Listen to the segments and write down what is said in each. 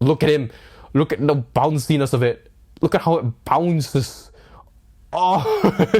Look at him. Look at the bounciness of it. Look at how it bounces. Oh.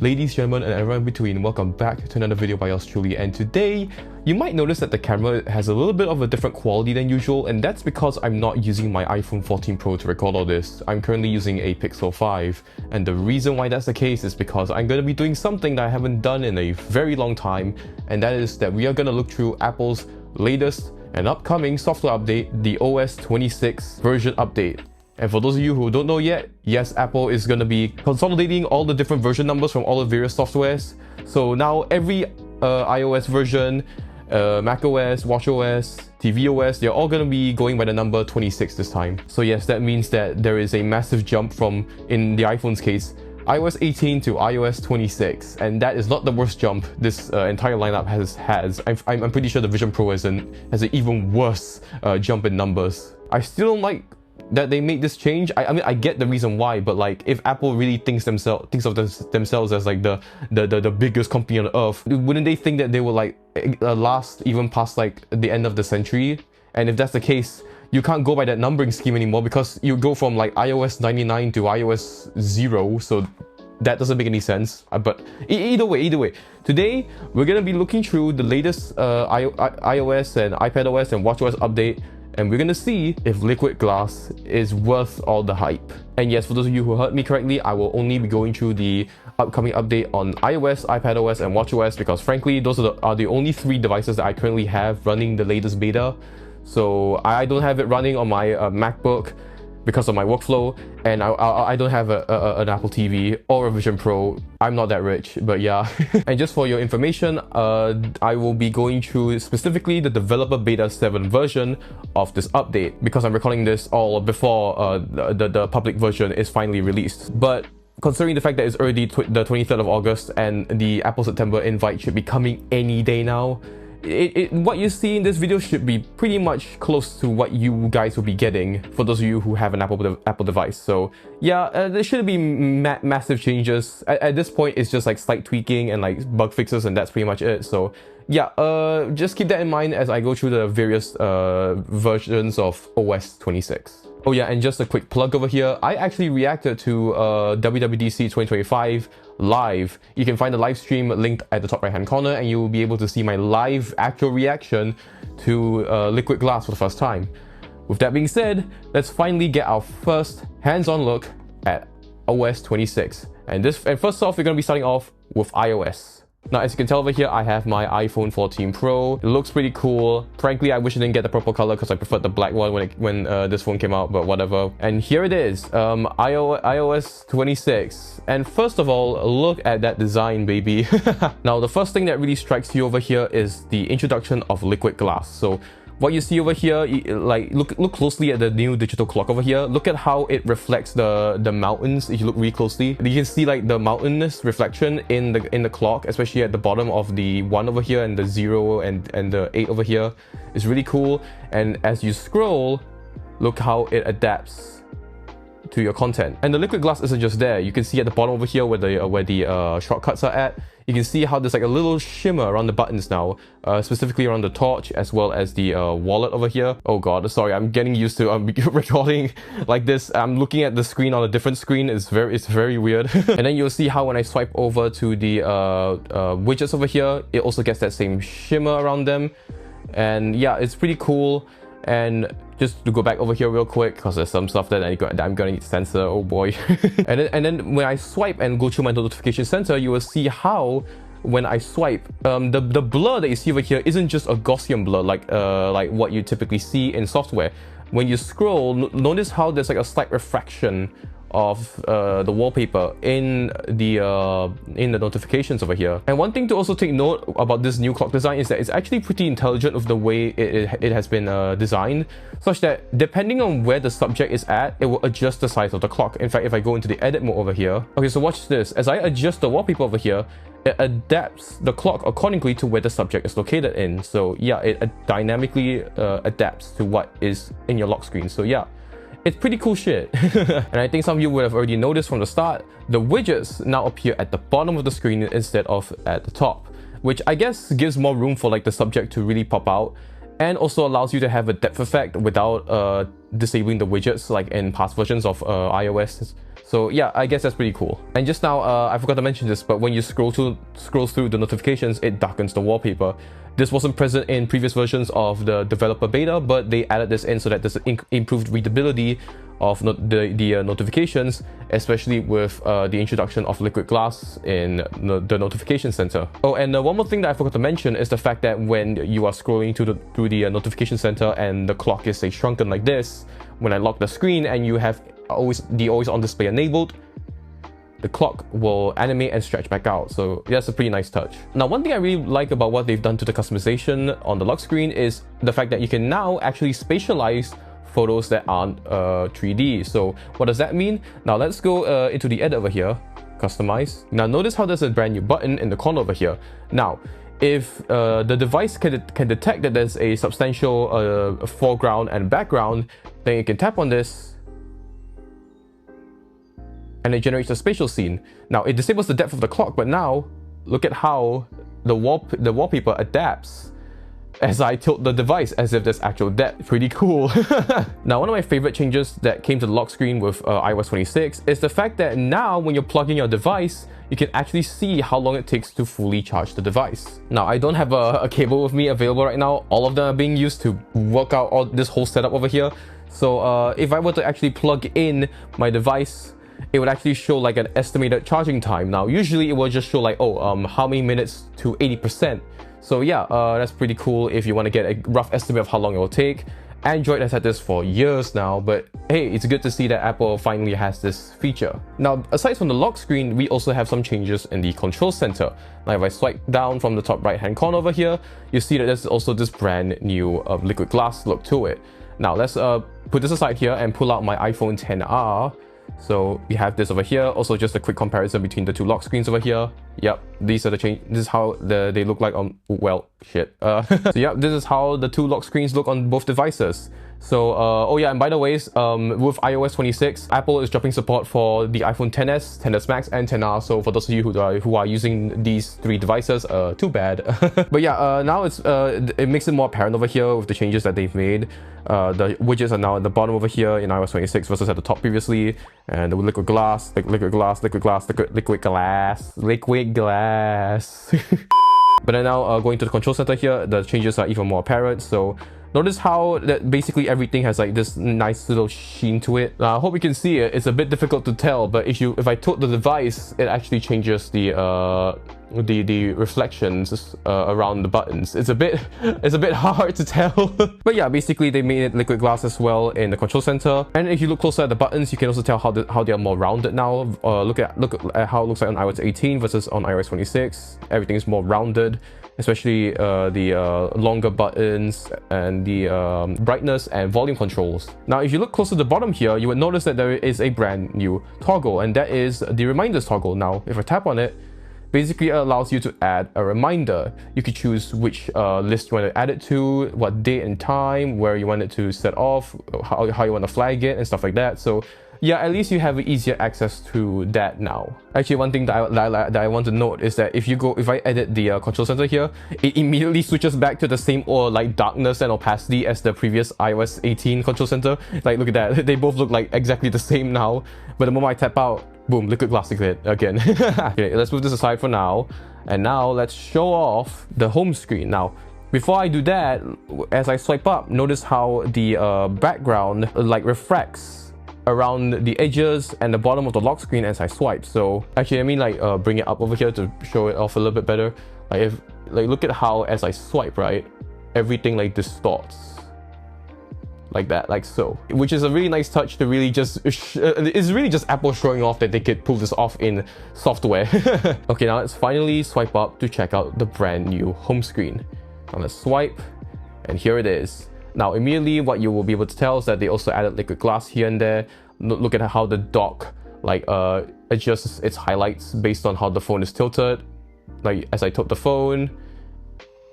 Ladies, gentlemen, and everyone in between, welcome back to another video by yours truly. And today, you might notice that the camera has a little bit of a different quality than usual, and that's because I'm not using my iPhone 14 Pro to record all this. I'm currently using a Pixel 5, and the reason why that's the case is because I'm going to be doing something that I haven't done in a very long time, and that is that we are going to look through Apple's latest and upcoming software update, the OS 26 version update. And for those of you who don't know yet, yes, Apple is going to be consolidating all the different version numbers from all the various softwares. So now every iOS version, macOS, watchOS, tvOS, they're all going to be going by the number 26 this time. So yes, that means that there is a massive jump from, in the iPhone's case, iOS 18 to iOS 26, and that is not the worst jump this entire lineup has. I'm pretty sure the Vision Pro has an even worse jump in numbers. I still don't like that they made this change. I mean, I get the reason why, but like, if Apple really thinks of themselves as like the biggest company on earth, wouldn't they think that they will like last even past like the end of the century? And if that's the case, you can't go by that numbering scheme anymore, because you go from like iOS 99 to iOS 0, so that doesn't make any sense. But either way, today we're gonna be looking through the latest iOS and iPadOS and watchOS update, and we're gonna see if liquid glass is worth all the hype. And yes, for those of you who heard me correctly, I will only be going through the upcoming update on iOS, iPadOS, and watchOS, because frankly, those are the only three devices that I currently have running the latest beta. So I don't have it running on my MacBook because of my workflow, and I don't have an Apple TV or a Vision Pro. I'm not that rich, but yeah. And just for your information, I will be going through specifically the developer beta 7 version of this update, because I'm recording this all before the public version is finally released. But considering the fact that it's already the 23rd of August and the Apple September invite should be coming any day now, what you see in this video should be pretty much close to what you guys will be getting for those of you who have an Apple device. So yeah, there shouldn't be massive changes. At this point, it's just like slight tweaking and like bug fixes, and that's pretty much it. So yeah, just keep that in mind as I go through the various versions of OS 26. Oh yeah, and just a quick plug over here. I actually reacted to WWDC 2025 live. You can find the live stream linked at the top right hand corner, and you will be able to see my live actual reaction to liquid glass for the first time. With that being said, let's finally get our first hands-on look at OS 26. And first off, we're going to be starting off with iOS. Now, as you can tell over here, I have my iPhone 14 Pro. It looks pretty cool. Frankly, I wish I didn't get the purple color because I preferred the black one when this phone came out, but whatever. And here it is, iOS 26. And first of all, look at that design, baby. Now, the first thing that really strikes you over here is the introduction of liquid glass. So what you see over here, like look closely at the new digital clock over here. Look at how it reflects the mountains. If you look really closely, you can see like the mountainous reflection in the clock, especially at the bottom of the 1 over here and the 0 and the 8 over here. It's really cool. And as you scroll, look how it adapts to your content. And the liquid glass isn't just there. You can see at the bottom over here where the shortcuts are at. You can see how there's like a little shimmer around the buttons now, specifically around the torch as well as the wallet over here. Oh god, sorry, I'm getting used to recording like this. I'm looking at the screen on a different screen. It's very weird. And then you'll see how when I swipe over to the widgets over here, it also gets that same shimmer around them. And yeah, it's pretty cool. And just to go back over here real quick, because there's some stuff that I'm gonna need to censor, oh boy. and then when I swipe and go through my notification center, you will see how when I swipe, the blur that you see over here isn't just a Gaussian blur like what you typically see in software. When you scroll, notice how there's like a slight refraction of the wallpaper in the notifications over here. And one thing to also take note about this new clock design is that it's actually pretty intelligent with the way it has been designed, such that depending on where the subject is at, it will adjust the size of the clock. In fact, if I go into the edit mode over here, okay, so watch this. As I adjust the wallpaper over here, it adapts the clock accordingly to where the subject is located in. So yeah, it dynamically adapts to what is in your lock screen. So yeah, it's pretty cool shit. And I think some of you would have already noticed from the start, the widgets now appear at the bottom of the screen instead of at the top, which I guess gives more room for like the subject to really pop out, and also allows you to have a depth effect without disabling the widgets like in past versions of iOS. So yeah, I guess that's pretty cool. And just now, I forgot to mention this, but when you scroll through the notifications, it darkens the wallpaper. This wasn't present in previous versions of the developer beta, but they added this in so that there's improved readability of the notifications, especially with the introduction of liquid glass in the notification center. Oh, and one more thing that I forgot to mention is the fact that when you are scrolling through the notification center and the clock is say shrunken like this, when I lock the screen and you have the always on display enabled, the clock will animate and stretch back out. So that's a pretty nice touch. Now, one thing I really like about what they've done to the customization on the lock screen is the fact that you can now actually spatialize photos that aren't 3D. So what does that mean? Now let's go into the edit over here, customize. Now notice how there's a brand new button in the corner over here. Now, if the device can detect that there's a substantial foreground and background, then you can tap on this and it generates a spatial scene. Now it disables the depth of the clock, but now look at how the wallpaper adapts as I tilt the device as if there's actual depth. Pretty cool. Now, one of my favorite changes that came to the lock screen with iOS 26 is the fact that now when you're plugging your device, you can actually see how long it takes to fully charge the device. Now, I don't have a cable with me available right now. All of them are being used to work out this whole setup over here. So if I were to actually plug in my device, it would actually show like an estimated charging time. Now, usually it will just show like, how many minutes to 80%. So yeah, that's pretty cool if you want to get a rough estimate of how long it will take. Android has had this for years now, but hey, it's good to see that Apple finally has this feature. Now, aside from the lock screen, we also have some changes in the control center. Now, if I swipe down from the top right hand corner over here, you see that there's also this brand new liquid glass look to it. Now, let's put this aside here and pull out my iPhone XR. So we have this over here. Also, just a quick comparison between the two lock screens over here. Yep, these are the change. This is how they look like on, well, shit. So yeah, this is how the two lock screens look on both devices. So oh yeah, and by the way, with iOS 26, Apple is dropping support for the iPhone XS, XS Max, and XR. So for those of you who are using these three devices, too bad. But yeah, now it makes it more apparent over here with the changes that they've made. The widgets are now at the bottom over here in iOS 26 versus at the top previously, and the liquid glass. But then now going to the control center here, the changes are even more apparent. So notice how that basically everything has like this nice little sheen to it. I hope you can see it. It's a bit difficult to tell, but if I tilt the device, it actually changes the reflections around the buttons. It's a bit hard to tell. But yeah, basically they made it liquid glass as well in the control center. And if you look closer at the buttons, you can also tell how they are more rounded now. Look at how it looks like on iOS 18 versus on iOS 26. Everything is more rounded, especially the longer buttons and the brightness and volume controls. Now, if you look closer to the bottom here, you would notice that there is a brand new toggle, and that is the reminders toggle. Now, if I tap on it, basically it allows you to add a reminder. You could choose which list you want to add it to, what date and time, where you want it to set off, how you want to flag it, and stuff like that. So yeah, at least you have easier access to that now. Actually, one thing that I want to note is that if I edit the control center here, it immediately switches back to the same like darkness and opacity as the previous iOS 18 control center. Like, look at that. They both look like exactly the same now. But the moment I tap out, boom, liquid glass again. Okay, let's move this aside for now. And now let's show off the home screen. Now, before I do that, as I swipe up, notice how the background like refracts around the edges and the bottom of the lock screen as I swipe. So actually, I mean, like bring it up over here to show it off a little bit better. Look at how as I swipe, right, everything like distorts like that, like so, which is a really nice touch to really just it's really just Apple showing off that they could pull this off in software. Okay, now let's finally swipe up to check out the brand new home screen. Now let's swipe, and here it is. Now, immediately what you will be able to tell is that they also added liquid glass here and there. Look at how the dock like adjusts its highlights based on how the phone is tilted. Like, as I tilt the phone,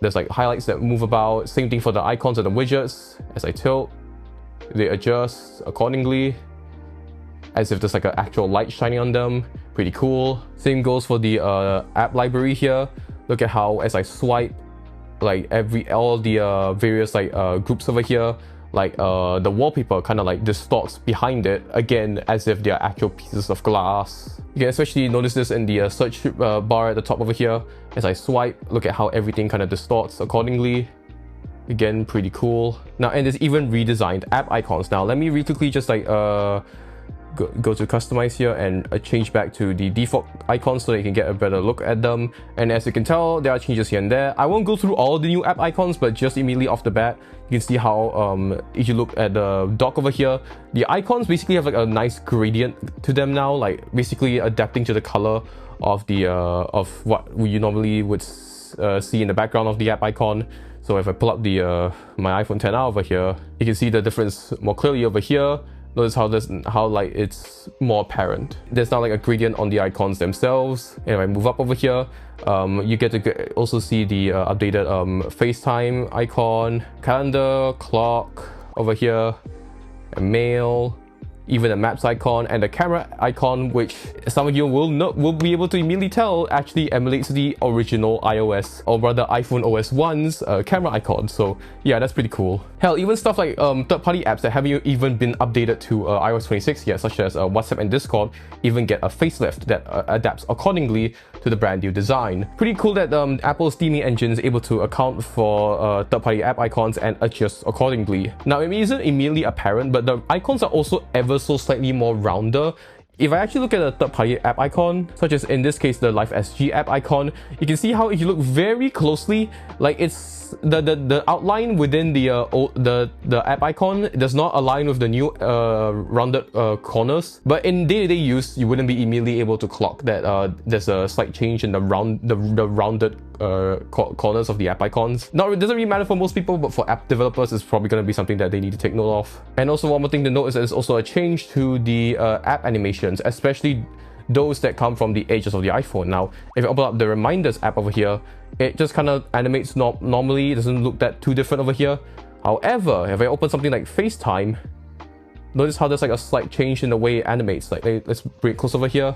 there's like highlights that move about. Same thing for the icons and the widgets. As I tilt, they adjust accordingly, as if there's like an actual light shining on them. Pretty cool. Same goes for the app library here. Look at how as I swipe, like all the various like groups over here like the wallpaper kind of like distorts behind it, again as if they are actual pieces of glass. You can especially notice this in the search bar at the top over here. As I swipe, look at how everything kind of distorts accordingly. Again, pretty cool. Now, and there's even redesigned app icons. Now let me really quickly just like go to customize here and change back to the default icons so that you can get a better look at them. And as you can tell, there are changes here and there. I won't go through all the new app icons, but just immediately off the bat, you can see how if you look at the dock over here, the icons basically have like a nice gradient to them now, like basically adapting to the color of the of what you normally would see in the background of the app icon. So if I pull up the my iPhone XR over here, you can see the difference more clearly over here. Notice how like it's more apparent. There's now like a gradient on the icons themselves. And if I move up over here, you get to also see the updated FaceTime icon, calendar, clock over here, and mail, even the maps icon and the camera icon, which some of you will be able to immediately tell actually emulates the original iOS, or rather iPhone OS 1's camera icon. So yeah, that's pretty cool. Hell, even stuff like third-party apps that haven't even been updated to iOS 26 yet, such as WhatsApp and Discord, even get a facelift that adapts accordingly to the brand new design. Pretty cool that Apple's theming engine is able to account for third-party app icons and adjust accordingly. Now, it isn't immediately apparent, but the icons are also ever so slightly more rounder. If I actually look at a third-party app icon, such as in this case the Live SG app icon, you can see how if you look very closely, like it's the outline within the app icon does not align with the new rounded corners. But in day-to-day use, you wouldn't be immediately able to clock that there's a slight change in the rounded corners of the app icons. Now, it doesn't really matter for most people, but for app developers, it's probably going to be something that they need to take note of. And also, one more thing to note is there's also a change to the app animations, especially those that come from the edges of the iPhone. Now, if you open up the Reminders app over here, it just kind of animates normally. It doesn't look that too different over here. However, if I open something like FaceTime, notice how there's like a slight change in the way it animates. Like, let's bring it close over here.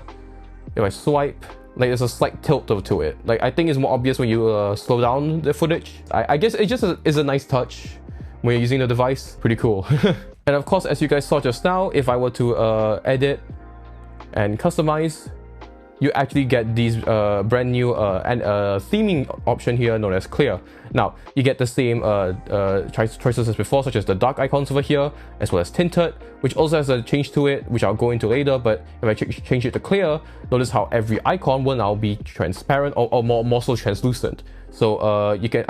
If I swipe, like there's a slight tilt to it. Like, I think it's more obvious when you slow down the footage. I guess it just is a nice touch when you're using the device. Pretty cool. And of course, as you guys saw just now, if I were to edit and customize, you actually get these brand new theming option here known as Clear. Now, you get the same choices as before, such as the dark icons over here, as well as Tinted, which also has a change to it, which I'll go into later. But if I change it to Clear, notice how every icon will now be transparent or more so translucent. So you can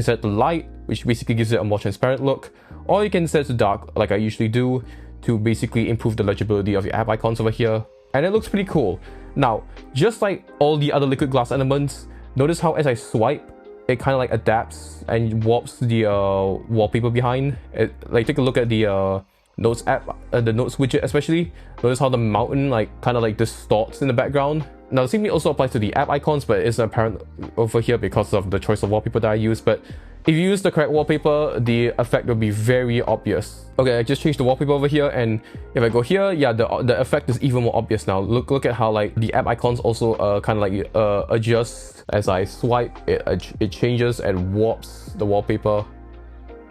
set the light, which basically gives it a more transparent look, or you can set it to dark, like I usually do, to basically improve the legibility of your app icons over here. And it looks pretty cool. Now, just like all the other liquid glass elements, notice how as I swipe, it kind of like adapts and warps the wallpaper behind. Like, take a look at the Notes app, the Notes widget especially. Notice how the mountain like kind of like distorts in the background. Now, the same thing also applies to the app icons, but it's apparent over here because of the choice of wallpaper that I use. But if you use the correct wallpaper, the effect will be very obvious. Okay, I just changed the wallpaper over here, and if I go here, yeah, the effect is even more obvious now. Look at how like the app icons also kind of like adjust as I swipe. It changes and warps the wallpaper.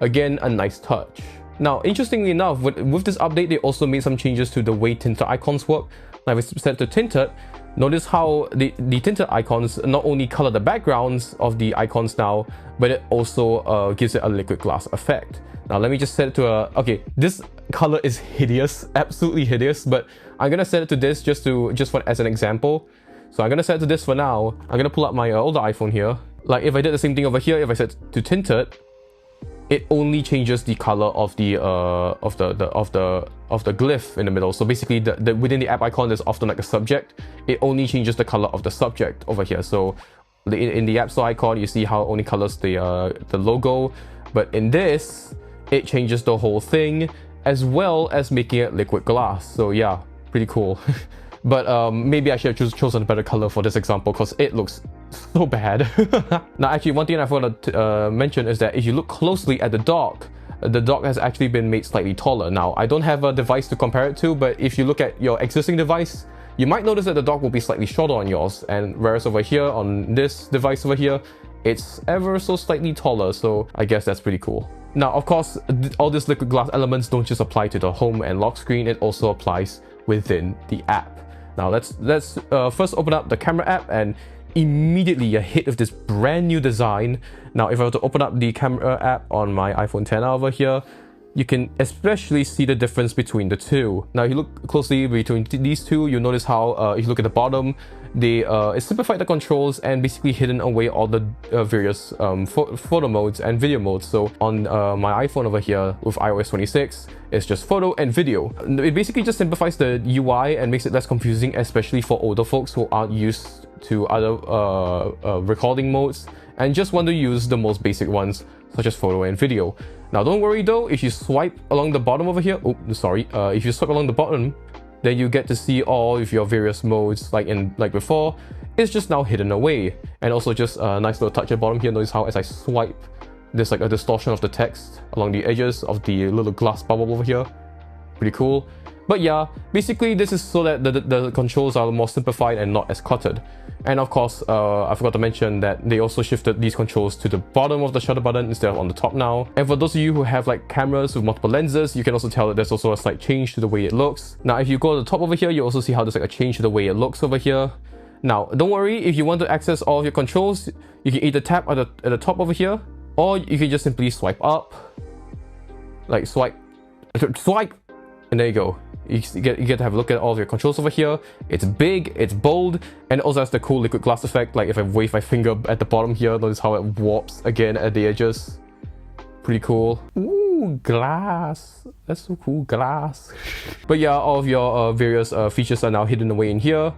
Again, a nice touch. Now, interestingly enough, with this update, they also made some changes to the way tinted icons work. Now, if it's set to tinted, notice how the tinted icons not only color the backgrounds of the icons now, but it also gives it a liquid glass effect. Now, let me just set it to a... Okay, this color is hideous, absolutely hideous, but I'm gonna set it to this just as an example. So I'm gonna set it to this for now. I'm gonna pull up my older iPhone here. Like, if I did the same thing over here, if I set to tinted, it only changes the color of the glyph in the middle. So basically, within the app icon, there's often like a subject. It only changes the color of the subject over here. So in the App Store icon, you see how it only colors the logo, but in this, it changes the whole thing as well as making it liquid glass. So yeah, pretty cool. But maybe I should have chosen a better color for this example because it looks so bad. Now, actually, one thing I forgot to mention is that if you look closely at the dock has actually been made slightly taller. Now, I don't have a device to compare it to, but if you look at your existing device, you might notice that the dock will be slightly shorter on yours, and whereas over here on this device over here, it's ever so slightly taller. So I guess that's pretty cool. Now, of course, all these liquid glass elements don't just apply to the home and lock screen, it also applies within the app. Now, let's first open up the camera app, and immediately you're hit with this brand new design. Now, if I were to open up the camera app on my iPhone X over here, you can especially see the difference between the two. Now, if you look closely between these two, you'll notice how, if you look at the bottom, it simplified the controls and basically hidden away all the various photo modes and video modes. So on my iPhone over here with iOS 26, it's just photo and video. It basically just simplifies the UI and makes it less confusing, especially for older folks who aren't used to other recording modes and just want to use the most basic ones, such as photo and video. Now, don't worry though, if you swipe along the bottom over here, if you swipe along the bottom, then you get to see all of your various modes like before. It's just now hidden away. And also just a nice little touch at the bottom here. Notice how as I swipe, there's like a distortion of the text along the edges of the little glass bubble over here. Pretty cool. But yeah, basically this is so that the controls are more simplified and not as cluttered. And of course, I forgot to mention that they also shifted these controls to the bottom of the shutter button instead of on the top now. And for those of you who have like cameras with multiple lenses, you can also tell that there's also a slight change to the way it looks. Now, if you go to the top over here, you also see how there's like a change to the way it looks over here. Now, don't worry, if you want to access all of your controls, you can either tap at the top over here, or you can just simply swipe up. Like swipe, and there you go. You get to have a look at all of your controls over here. It's big, it's bold, and it also has the cool liquid glass effect. Like if I wave my finger at the bottom here, notice how it warps again at the edges. Pretty cool. Ooh, glass. That's so cool, glass. But yeah, all of your various features are now hidden away in here.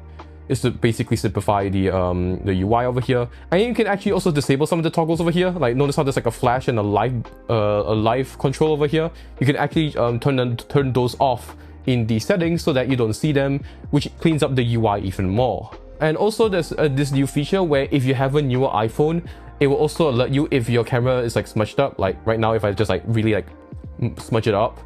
Is to basically simplify the UI over here. And you can actually also disable some of the toggles over here. Like notice how there's like a flash and a live control over here. You can actually turn those off in the settings so that you don't see them, which cleans up the UI even more. And also there's this new feature where if you have a newer iPhone, it will also alert you if your camera is like smudged up. Like right now, if I just like really like smudge it up,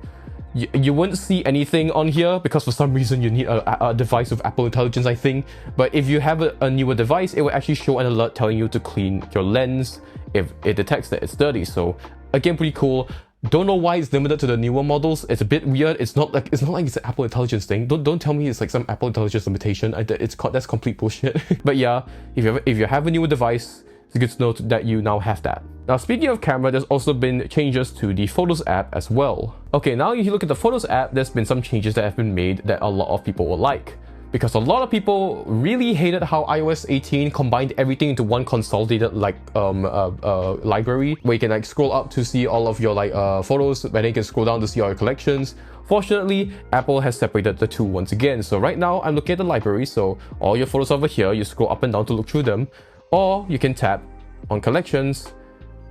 you won't see anything on here because for some reason you need a device with Apple Intelligence, I think. But if you have a newer device, it will actually show an alert telling you to clean your lens if it detects that it's dirty. So again, pretty cool. Don't know why it's limited to the newer models. It's a bit weird. It's not like it's an Apple Intelligence thing. Don't tell me it's like some Apple Intelligence limitation. That's complete bullshit. But yeah, if you have a newer device, it's good to know that you now have that. Now, speaking of camera, there's also been changes to the Photos app as well. Okay, now if you look at the Photos app, there's been some changes that have been made that a lot of people will like. Because a lot of people really hated how iOS 18 combined everything into one consolidated library, where you can like scroll up to see all of your photos, and then you can scroll down to see all your collections. Fortunately, Apple has separated the two once again. So right now, I'm looking at the library, so all your photos over here, you scroll up and down to look through them, or you can tap on collections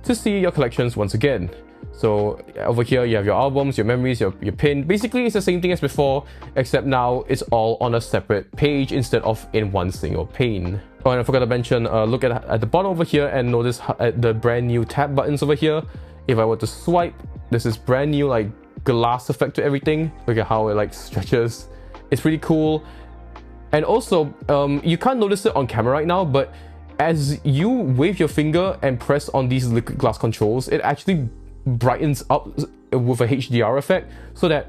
to see your collections once again. So over here, you have your albums, your memories, your pin. Basically, it's the same thing as before, except now it's all on a separate page instead of in one single pane. Oh, and I forgot to mention, look at the bottom over here and notice the brand new tab buttons over here. If I were to swipe, there's this brand new like glass effect to everything. Look at how it like stretches. It's pretty cool. And also, you can't notice it on camera right now, but as you wave your finger and press on these liquid glass controls, it actually brightens up with a HDR effect, so that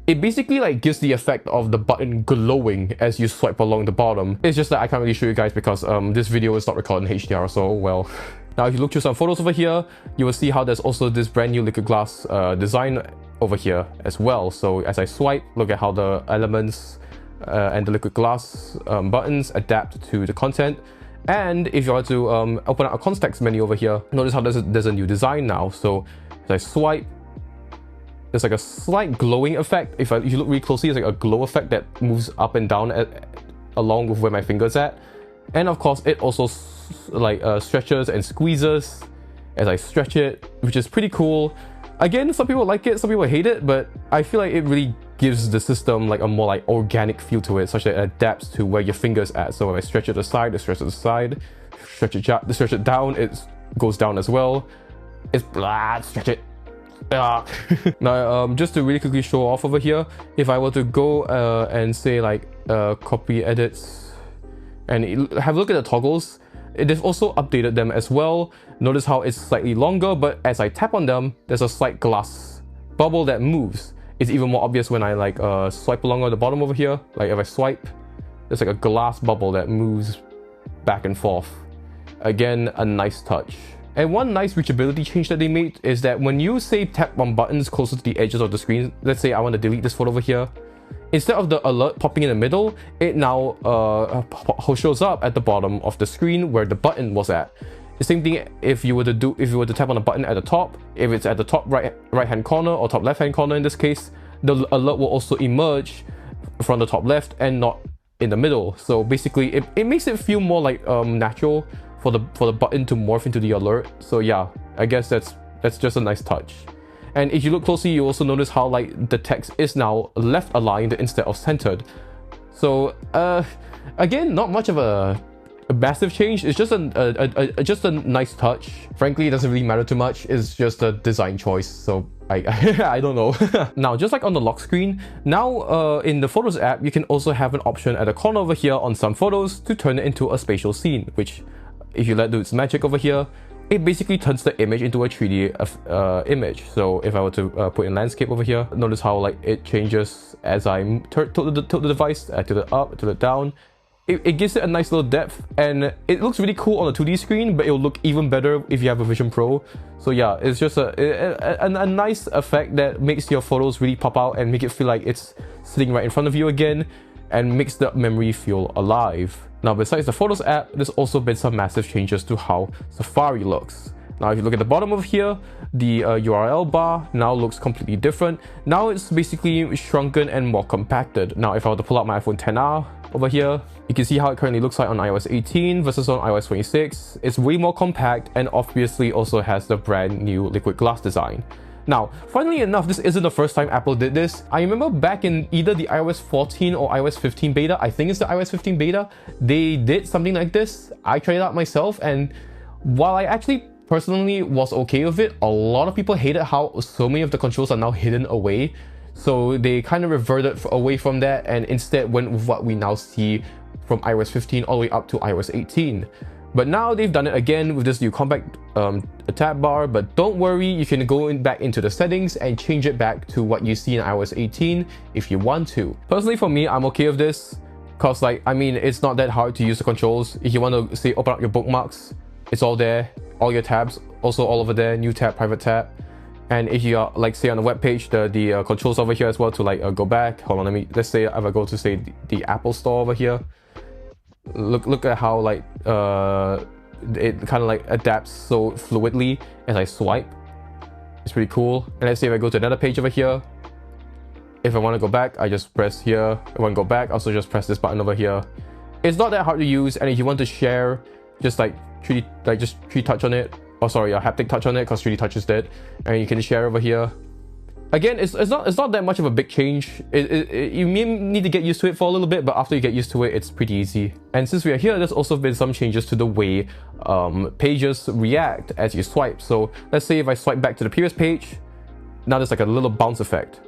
it basically like gives the effect of the button glowing as you swipe along the bottom. It's just that I can't really show you guys because this video is not recorded in HDR, so well. Now if you look through some photos over here, you will see how there's also this brand new liquid glass design over here as well. So as I swipe, look at how the elements and the liquid glass buttons adapt to the content. And if you want to open up a context menu over here, notice how there's a new design now. So as I swipe, there's like a slight glowing effect. If you look really closely, it's like a glow effect that moves up and down along with where my finger's at. And of course, it also stretches and squeezes as I stretch it, which is pretty cool. Again, some people like it, some people hate it, but I feel like it really gives the system like a more like organic feel to it, such that it adapts to where your finger's at. So if I stretch it to the side, it stretches to the side. Stretch it down, it goes down as well. It's stretch it. Now, just to really quickly show off over here, if I were to go and say like copy edits and have a look at the toggles, They've also updated them as well. Notice how it's slightly longer, but as I tap on them, there's a slight glass bubble that moves. It's even more obvious when I like swipe along at the bottom over here. Like if I swipe, there's like a glass bubble that moves back and forth. Again, a nice touch. And one nice reachability change that they made is that when you say tap on buttons closer to the edges of the screen, let's say I want to delete this photo over here, instead of the alert popping in the middle, it now shows up at the bottom of the screen where the button was at. The same thing if you were to tap on a button at the top, if it's at the top right hand corner or top left hand corner in this case, the alert will also emerge from the top left and not in the middle. So basically it makes it feel more like natural for the button to morph into the alert. So yeah, I guess that's just a nice touch. And if you look closely, you also notice how like the text is now left aligned instead of centered. So again, not much of a massive change. It's just a nice touch. Frankly, it doesn't really matter too much. It's just a design choice. So I don't know. Now, just like on the lock screen, now in the Photos app, you can also have an option at the corner over here on some photos to turn it into a spatial scene, which if you let do its magic over here, it basically turns the image into a 3D image. So if I were to put in landscape over here, notice how like it changes as I tilt the device, to the up, to the down. It gives it a nice little depth, and it looks really cool on a 2D screen, but it'll look even better if you have a Vision Pro. So yeah, it's just a nice effect that makes your photos really pop out and make it feel like it's sitting right in front of you again, and makes the memory feel alive. Now, besides the Photos app, there's also been some massive changes to how Safari looks. Now, if you look at the bottom of here, the URL bar now looks completely different. Now it's basically shrunken and more compacted. Now, if I were to pull out my iPhone XR over here, you can see how it currently looks like on iOS 18 versus on iOS 26. It's way more compact and obviously also has the brand new liquid glass design. Now, funnily enough, this isn't the first time Apple did this. I remember back in either the iOS 14 or iOS 15 beta, I think it's the iOS 15 beta, they did something like this. I tried it out myself, and while I actually personally was okay with it, a lot of people hated how so many of the controls are now hidden away. So they kind of reverted away from that and instead went with what we now see from iOS 15 all the way up to iOS 18. But now they've done it again with this new compact tab bar, but don't worry, you can go back into the settings and change it back to what you see in iOS 18 if you want to. Personally, for me, I'm okay with this because like, I mean, it's not that hard to use the controls. If you want to say open up your bookmarks, it's all there, all your tabs, also all over there, new tab, private tab. And if you are like say on the web page, the controls over here as well to like go back. Hold on, let's say if I go to say the Apple Store over here. Look at how like it kind of like adapts so fluidly as I swipe. It's pretty cool. And let's say if I go to another page over here, if I want to go back, I just press here. If I want to go back, also just press this button over here. It's not that hard to use, and if you want to share, just like 3D touch on it. Oh sorry, a haptic touch on it because 3D touch is dead, and you can share over here. Again, it's not that much of a big change. You may need to get used to it for a little bit, but after you get used to it, it's pretty easy. And since we are here, there's also been some changes to the way pages react as you swipe. So let's say if I swipe back to the previous page, now there's like a little bounce effect.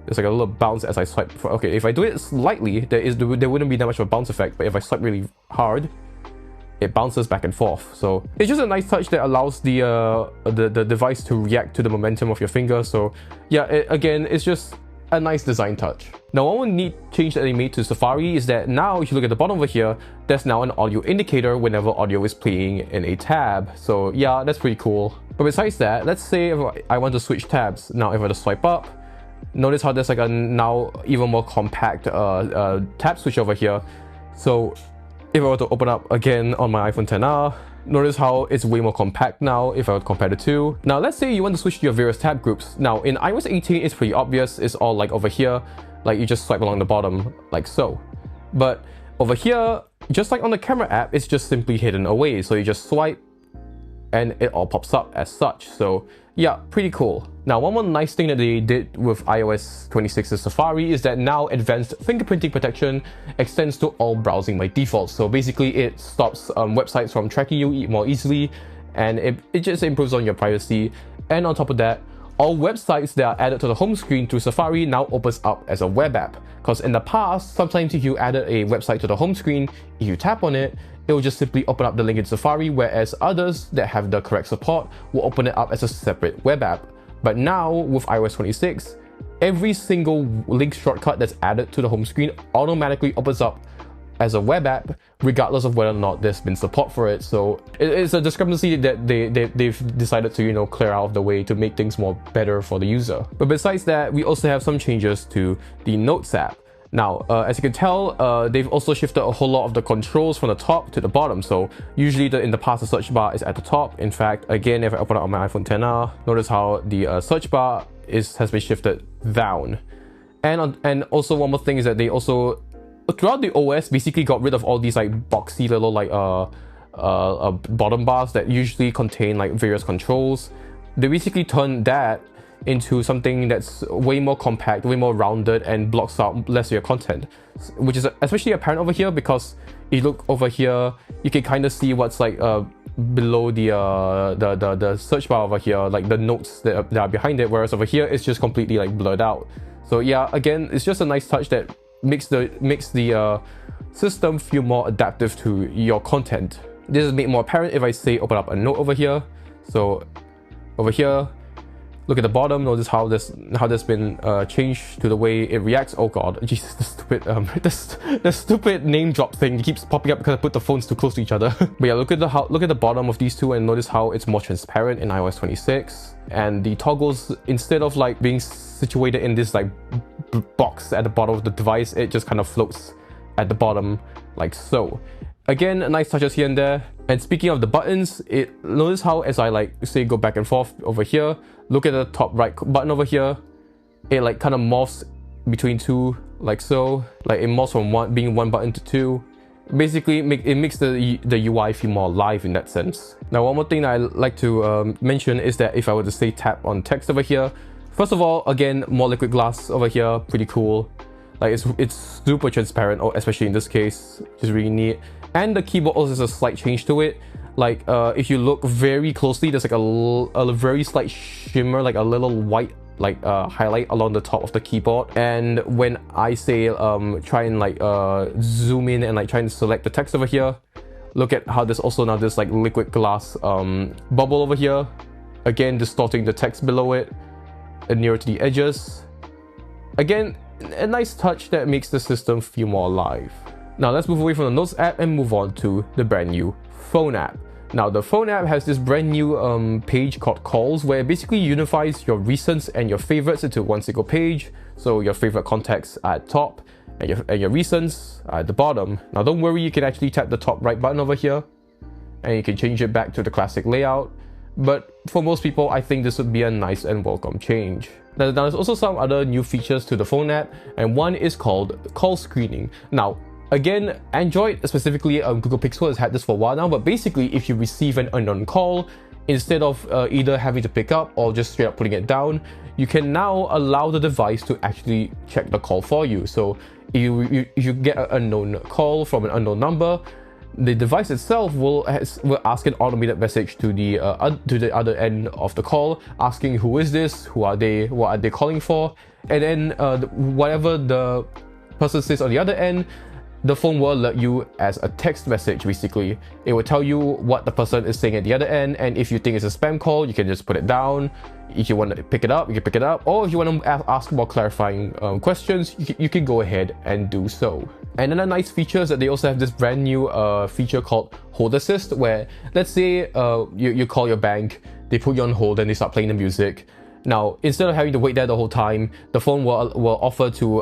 There's like a little bounce as I swipe. Okay, if I do it slightly, there wouldn't be that much of a bounce effect, but if I swipe really hard, it bounces back and forth. So it's just a nice touch that allows the device to react to the momentum of your finger. So yeah, again, it's just a nice design touch. Now, one neat change that they made to Safari is that now if you look at the bottom over here, there's now an audio indicator whenever audio is playing in a tab. So yeah, that's pretty cool. But besides that, let's say if I want to switch tabs. Now if I just swipe up, notice how there's like a now even more compact tab switch over here. So if I were to open up again on my iPhone XR, notice how it's way more compact now if I were to compare the two. Now, let's say you want to switch to your various tab groups. Now, in iOS 18, it's pretty obvious. It's all like over here, like you just swipe along the bottom, like so. But over here, just like on the camera app, it's just simply hidden away. So you just swipe and it all pops up as such. So yeah, pretty cool. Now, one more nice thing that they did with iOS 26's Safari is that now advanced fingerprinting protection extends to all browsing by default. So basically it stops websites from tracking you more easily, and it just improves on your privacy. And on top of that, all websites that are added to the home screen through Safari now opens up as a web app. Because in the past, sometimes if you added a website to the home screen, if you tap on it, it will just simply open up the link in Safari, whereas others that have the correct support will open it up as a separate web app. But now, with iOS 26, every single link shortcut that's added to the home screen automatically opens up as a web app, regardless of whether or not there's been support for it. So it's a discrepancy that they've decided to, you know, clear out of the way to make things more better for the user. But besides that, we also have some changes to the Notes app. Now, as you can tell, they've also shifted a whole lot of the controls from the top to the bottom. So usually in the past, the search bar is at the top. In fact, again, if I open up on my iPhone XR, notice how the search bar has been shifted down. And also one more thing is that they also, throughout the OS, basically got rid of all these like boxy little like bottom bars that usually contain like various controls. They basically turned that into something that's way more compact, way more rounded, and blocks out less of your content, which is especially apparent over here, because if you look over here, you can kind of see what's like below the search bar over here, like the notes that are behind it, whereas over here it's just completely like blurred out. So yeah, again, it's just a nice touch that makes the system feel more adaptive to your content. This is made more apparent if I say open up a note over here. So over here, look at the bottom, notice how there's been changed to the way it reacts. Oh god, Jesus, the stupid the stupid name drop thing keeps popping up because I put the phones too close to each other. But yeah, look at the bottom of these two and notice how it's more transparent in iOS 26. And the toggles, instead of like being situated in this like box at the bottom of the device, it just kind of floats at the bottom like so. Again, nice touches here and there. And speaking of the buttons, notice how as I like say go back and forth over here, look at the top right button over here, it like kind of morphs between two like so, like it morphs from being one button to two. Basically it makes the UI feel more alive in that sense. Now one more thing that I like to mention is that if I were to say tap on text over here, first of all, again, more liquid glass over here, pretty cool. Like it's super transparent, especially in this case, which is really neat. And the keyboard also has a slight change to it. Like if you look very closely, there's like a very slight shimmer, like a little white like highlight along the top of the keyboard. And when I say try and like zoom in and like try and select the text over here, look at how there's also now this like liquid glass bubble over here, again distorting the text below it and nearer to the edges. Again, a nice touch that makes the system feel more alive. Now let's move away from the Notes app and move on to the brand new Phone app. Now the Phone app has this brand new page called Calls, where it basically unifies your recents and your favorites into one single page. So your favorite contacts are at top and your recents are at the bottom. Now don't worry, you can actually tap the top right button over here and you can change it back to the classic layout. But for most people, I think this would be a nice and welcome change. Now there's also some other new features to the Phone app, and one is called call screening. Now again, Android, specifically Google Pixel, has had this for a while now, but basically if you receive an unknown call, instead of either having to pick up or just straight up putting it down, you can now allow the device to actually check the call for you. So if you get an unknown call from an unknown number, the device itself will ask an automated message to the other end of the call, asking who is this, who are they, what are they calling for, and then whatever the person says on the other end, the phone will alert you as a text message. Basically, it will tell you what the person is saying at the other end, and if you think it's a spam call, you can just put it down. If you want to pick it up, you can pick it up, or if you want to ask more clarifying questions, you can go ahead and do so. And then a nice feature is that they also have this brand new feature called Hold Assist, where let's say you call your bank, they put you on hold and they start playing the music. Now, instead of having to wait there the whole time, the phone will offer to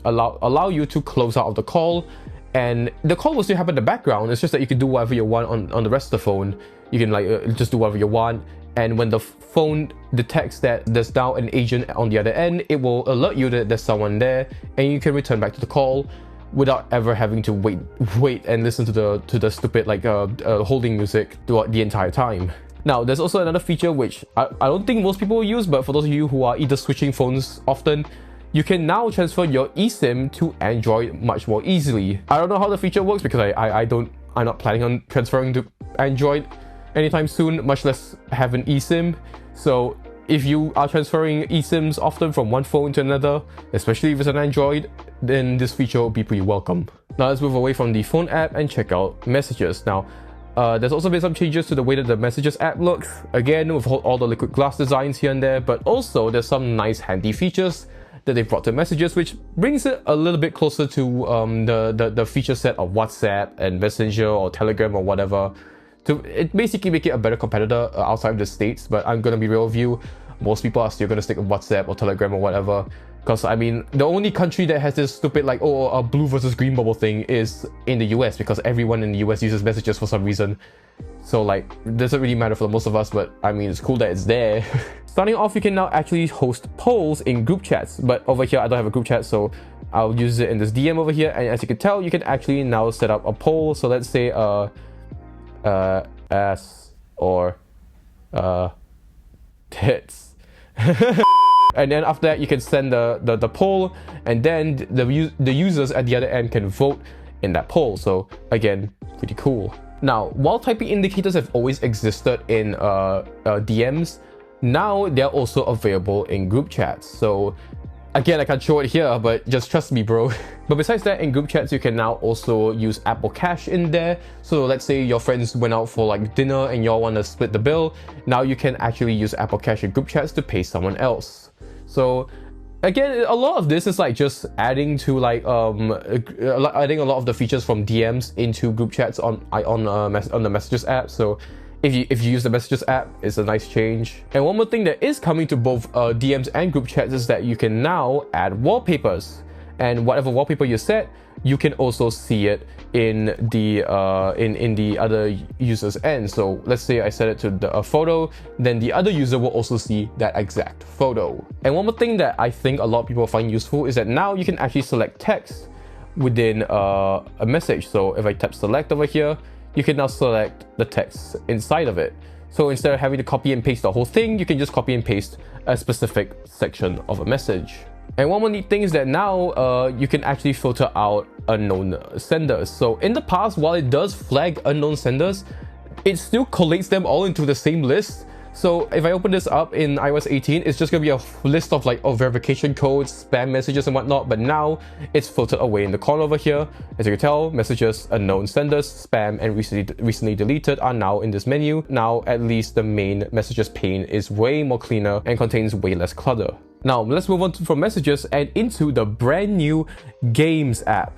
allow you to close out of the call, and the call will still happen in the background. It's just that you can do whatever you want on the rest of the phone. You can like just do whatever you want, and when the phone detects that there's now an agent on the other end, it will alert you that there's someone there, and you can return back to the call without ever having to wait and listen to the stupid like holding music throughout the entire time. Now, there's also another feature which I don't think most people will use, but for those of you who are either switching phones often, you can now transfer your eSIM to Android much more easily. I don't know how the feature works because I'm not planning on transferring to Android anytime soon, much less have an eSIM. So if you are transferring eSIMs often from one phone to another, especially if it's an Android, then this feature will be pretty welcome. Now let's move away from the phone app and check out messages. Now, there's also been some changes to the way that the Messages app looks, again with all the liquid glass designs here and there, but also there's some nice handy features that they've brought to Messages, which brings it a little bit closer to the feature set of WhatsApp and Messenger or Telegram or whatever, to basically make it a better competitor outside of the States. But I'm gonna be real with you, most people are still gonna stick with WhatsApp or Telegram or whatever, because I mean, the only country that has this stupid like, oh, a blue versus green bubble thing is in the US, because everyone in the US uses Messages for some reason. So like, it doesn't really matter for most of us, but I mean, it's cool that it's there. Starting off, you can now actually host polls in group chats, but over here I don't have a group chat, so I'll use it in this DM over here. And as you can tell, you can actually now set up a poll. So let's say ass or tits. And then after that, you can send the poll, and then the users at the other end can vote in that poll. So again, pretty cool. Now, while typing indicators have always existed in DMs, now they're also available in group chats. So again, I can't show it here, but just trust me, bro. But besides that, in group chats, you can now also use Apple Cash in there. So let's say your friends went out for like dinner and y'all want to split the bill. Now you can actually use Apple Cash in group chats to pay someone else. So again, a lot of this is like just adding to like adding a lot of the features from DMs into group chats on the Messages app. So if you use the Messages app, it's a nice change. And one more thing that is coming to both DMs and group chats is that you can now add wallpapers, and whatever wallpaper you set, you can also see it in the other user's end. So let's say I set it to a photo, then the other user will also see that exact photo. And one more thing that I think a lot of people find useful is that now you can actually select text within a message. So if I tap select over here, you can now select the text inside of it. So instead of having to copy and paste the whole thing, you can just copy and paste a specific section of a message. And one more neat thing is that now you can actually filter out unknown senders. So in the past, while it does flag unknown senders, it still collates them all into the same list. So if I open this up in iOS 18, it's just gonna be a list of like verification codes, spam messages and whatnot, but now it's filtered away in the corner over here. As you can tell, messages, unknown senders, spam, and recently deleted are now in this menu. Now at least the main messages pane is way more cleaner and contains way less clutter. Now let's move on from messages and into the brand new Games app.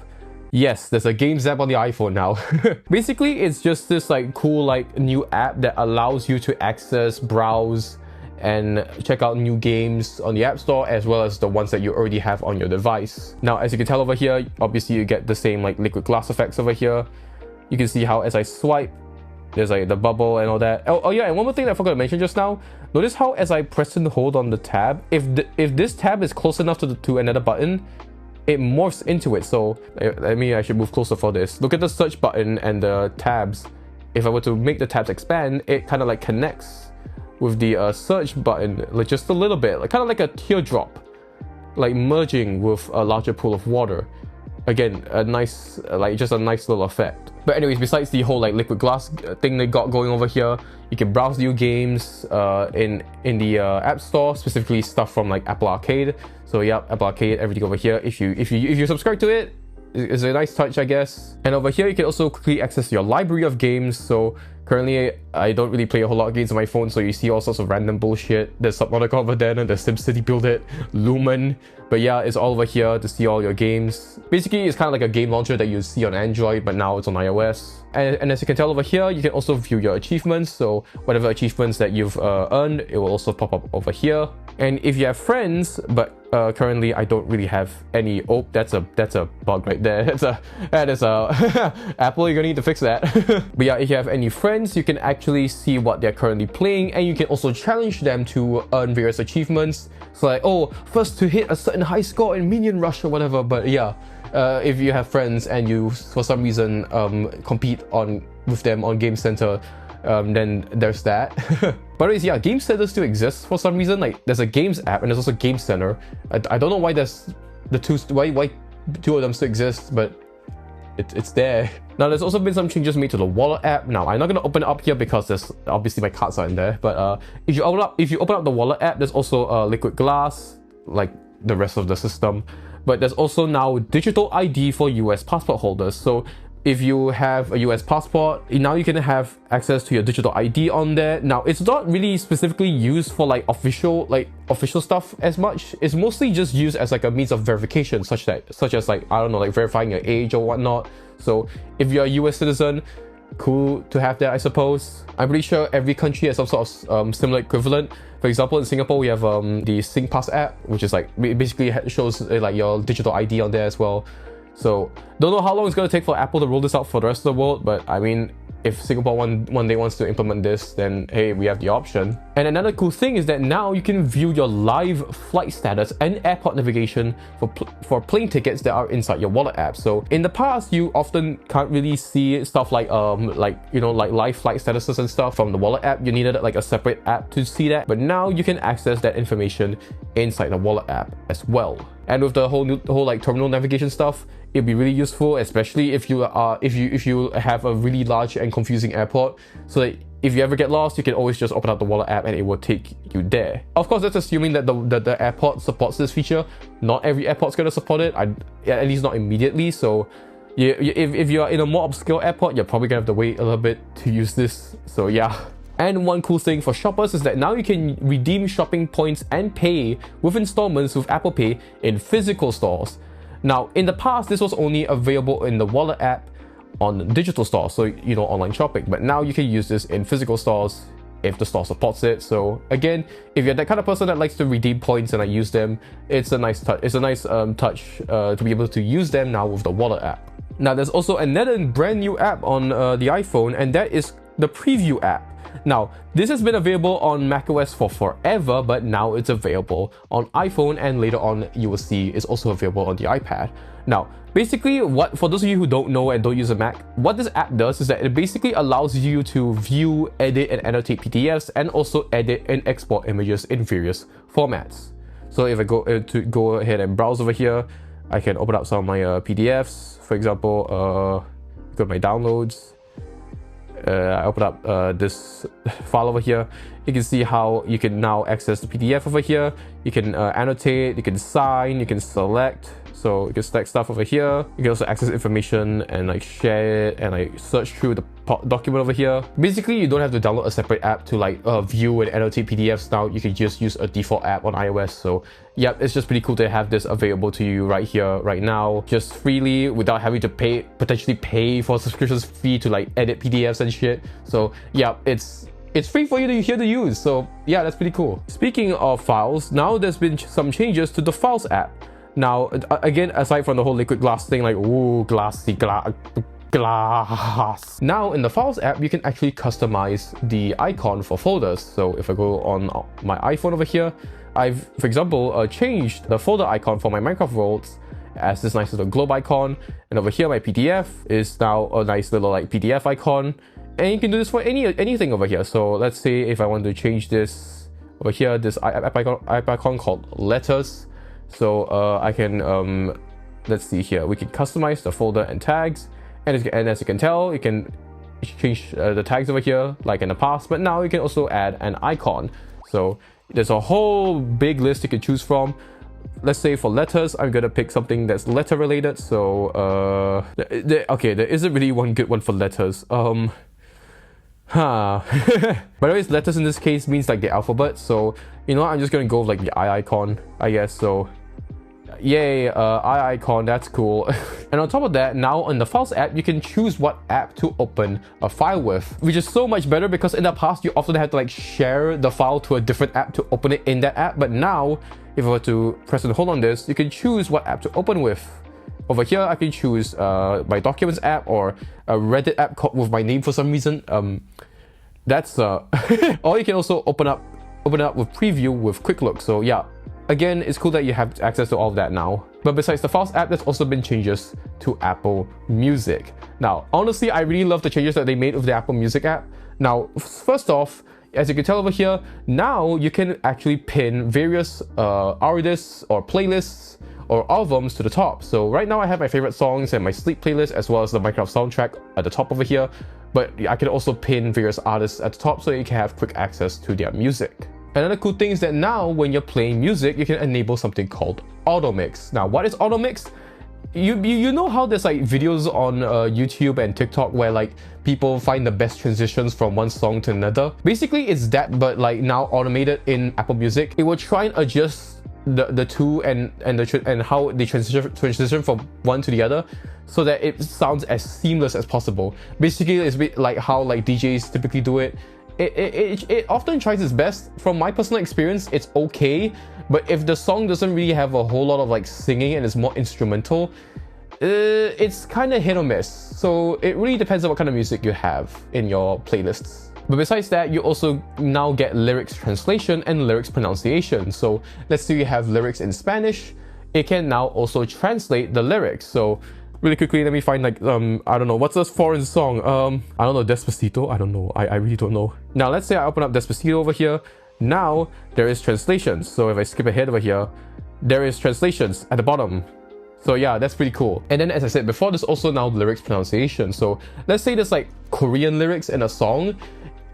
Yes, there's a Games app on the iPhone now. Basically, it's just this like cool like new app that allows you to access, browse, and check out new games on the App Store, as well as the ones that you already have on your device. Now, as you can tell over here, obviously you get the same like liquid glass effects over here. You can see how as I swipe, there's like the bubble and all that. Oh yeah, and one more thing that I forgot to mention just now. Notice how as I press and hold on the tab, if this tab is close enough to another button, it morphs into it. So I should move closer for this. Look at the search button and the tabs. If I were to make the tabs expand, it kind of like connects with the search button like just a little bit, like kind of like a teardrop, like merging with a larger pool of water. Again, a nice just a nice little effect. But anyways, besides the whole like liquid glass thing they got going over here, you can browse new games in the App Store, specifically stuff from like Apple Arcade. So yeah, Apple Arcade, everything over here. If you subscribe to it, it's a nice touch, I guess. And over here, you can also quickly access your library of games. So currently, I don't really play a whole lot of games on my phone, so you see all sorts of random bullshit. There's Subnautica over there, and there's SimCity Build It, Lumen. But yeah, it's all over here to see all your games. Basically, it's kind of like a game launcher that you see on Android, but now it's on iOS. And as you can tell over here, you can also view your achievements. So whatever achievements that you've earned, it will also pop up over here. And if you have friends, but currently I don't really have any. Oh, that's a bug right there. That is a Apple, you're gonna need to fix that. But yeah, if you have any friends, you can actually see what they're currently playing, and you can also challenge them to earn various achievements. So like, oh, first to hit a certain high score in Minion Rush or whatever. But yeah, if you have friends and you for some reason compete with them on Game Center, then there's that. But anyways, yeah, Game Center still exists for some reason. Like, there's a Games app and there's also Game Center. I don't know why there's why two of them still exist, but it's there. Now there's also been some changes made to the wallet app. Now I'm not going to open it up here because there's obviously my cards are in there, but if you open up the wallet app, there's also liquid glass like the rest of the system, but there's also now digital ID for US passport holders. So if you have a US passport, now you can have access to your digital ID on there. Now it's not really specifically used for like official stuff as much. It's mostly just used as like a means of verification, such as like, I don't know, like verifying your age or whatnot. So if you're a US citizen, cool to have that, I suppose. I'm pretty sure every country has some sort of similar equivalent. For example, in Singapore, we have the SingPass app, which is like basically shows like your digital ID on there as well. So don't know how long it's going to take for Apple to roll this out for the rest of the world, but I mean, if Singapore one day wants to implement this, then hey, we have the option. And another cool thing is that now you can view your live flight status and airport navigation for plane tickets that are inside your wallet app. So in the past, you often can't really see stuff like live flight statuses and stuff from the wallet app. You needed like a separate app to see that, but now you can access that information inside the wallet app as well. And with the whole like terminal navigation stuff, it'd be really useful, especially if you have a really large and confusing airport, so that if you ever get lost, you can always just open up the wallet app and it will take you there. Of course, that's assuming that the airport supports this feature. Not every airport's going to support it, at least not immediately. So if you're in a more upscale airport, you're probably going to have to wait a little bit to use this. So yeah. And one cool thing for shoppers is that now you can redeem shopping points and pay with installments with Apple Pay in physical stores. Now, in the past, this was only available in the wallet app on digital stores, so online shopping. But now you can use this in physical stores if the store supports it. So again, if you're that kind of person that likes to redeem points and use them, it's a nice touch. It's a nice touch to be able to use them now with the wallet app. Now, there's also another brand new app on the iPhone, and that is the Preview app. Now, this has been available on macOS for forever, but now it's available on iPhone, and later on you will see it's also available on the iPad. Now, basically, for those of you who don't know and don't use a Mac, what this app does is that it basically allows you to view, edit, and annotate PDFs, and also edit and export images in various formats. So if I go ahead and browse over here, I can open up some of my PDFs. For example, go to my downloads. I open up this file over here. You can see how you can now access the PDF over here. You can annotate, you can sign, you can select. So you can select stuff over here. You can also access information and like share it and like search through the document over here. Basically, you don't have to download a separate app to like view and annotate PDFs now. You can just use a default app on iOS. So yeah, it's just pretty cool to have this available to you right here, right now, just freely without having to potentially pay for a subscription fee to like edit PDFs and shit. So yeah, it's free for you to use. So yeah, that's pretty cool. Speaking of files, now there's been some changes to the Files app. Now, again, aside from the whole liquid glass thing, like, ooh, glassy glass. Now, in the Files app, you can actually customize the icon for folders. So if I go on my iPhone over here, I've, for example, changed the folder icon for my Minecraft worlds as this nice little globe icon. And over here, my PDF is now a nice little like PDF icon. And you can do this for anything over here. So let's say if I want to change this over here, this app icon called Letters. So I can, let's see here, we can customize the folder and tags. And as you can tell, you can change the tags over here like in the past, but now you can also add an icon. So there's a whole big list you can choose from. Let's say for letters, I'm gonna pick something that's letter related. So okay, there isn't really one good one for letters. By the way, letters in this case means like the alphabet. So I'm just gonna go with like the I icon, I guess. So yay, I icon, that's cool. And on top of that, now on the Files app, you can choose what app to open a file with, which is so much better because in the past, you often had to like share the file to a different app to open it in that app. But now, if I were to press and hold on this, you can choose what app to open with. Over here, I can choose my Documents app or a Reddit app with my name for some reason. That's or you can also open up with Preview with Quick Look. So yeah, again, it's cool that you have access to all of that now. But besides the Files app, there's also been changes to Apple Music. Now, honestly, I really love the changes that they made with the Apple Music app. Now, first off, as you can tell over here, now you can actually pin various artists or playlists or albums to the top. So right now I have my favorite songs and my sleep playlist as well as the Minecraft soundtrack at the top over here, but I can also pin various artists at the top so you can have quick access to their music. Another cool thing is that now when you're playing music, you can enable something called auto mix. Now what is auto mix? You know how there's like videos on YouTube and TikTok where like people find the best transitions from one song to another? Basically it's that, but like now automated in Apple Music. It will try and adjust the two and how they transition from one to the other so that it sounds as seamless as possible. Basically it's a bit like how like DJs typically do it. It often tries its best. From my personal experience, it's okay, but if the song doesn't really have a whole lot of like singing and it's more instrumental, it's kind of hit or miss. So it really depends on what kind of music you have in your playlists. But besides that, you also now get lyrics translation and lyrics pronunciation. So let's say you have lyrics in Spanish, it can now also translate the lyrics. So really quickly, let me find like, I don't know, what's this foreign song? I don't know, Despacito? I don't know, I really don't know. Now, let's say I open up Despacito over here. Now, there is translations. So if I skip ahead over here, there is translations at the bottom. So yeah, that's pretty cool. And then as I said before, there's also now lyrics pronunciation. So let's say there's like Korean lyrics in a song.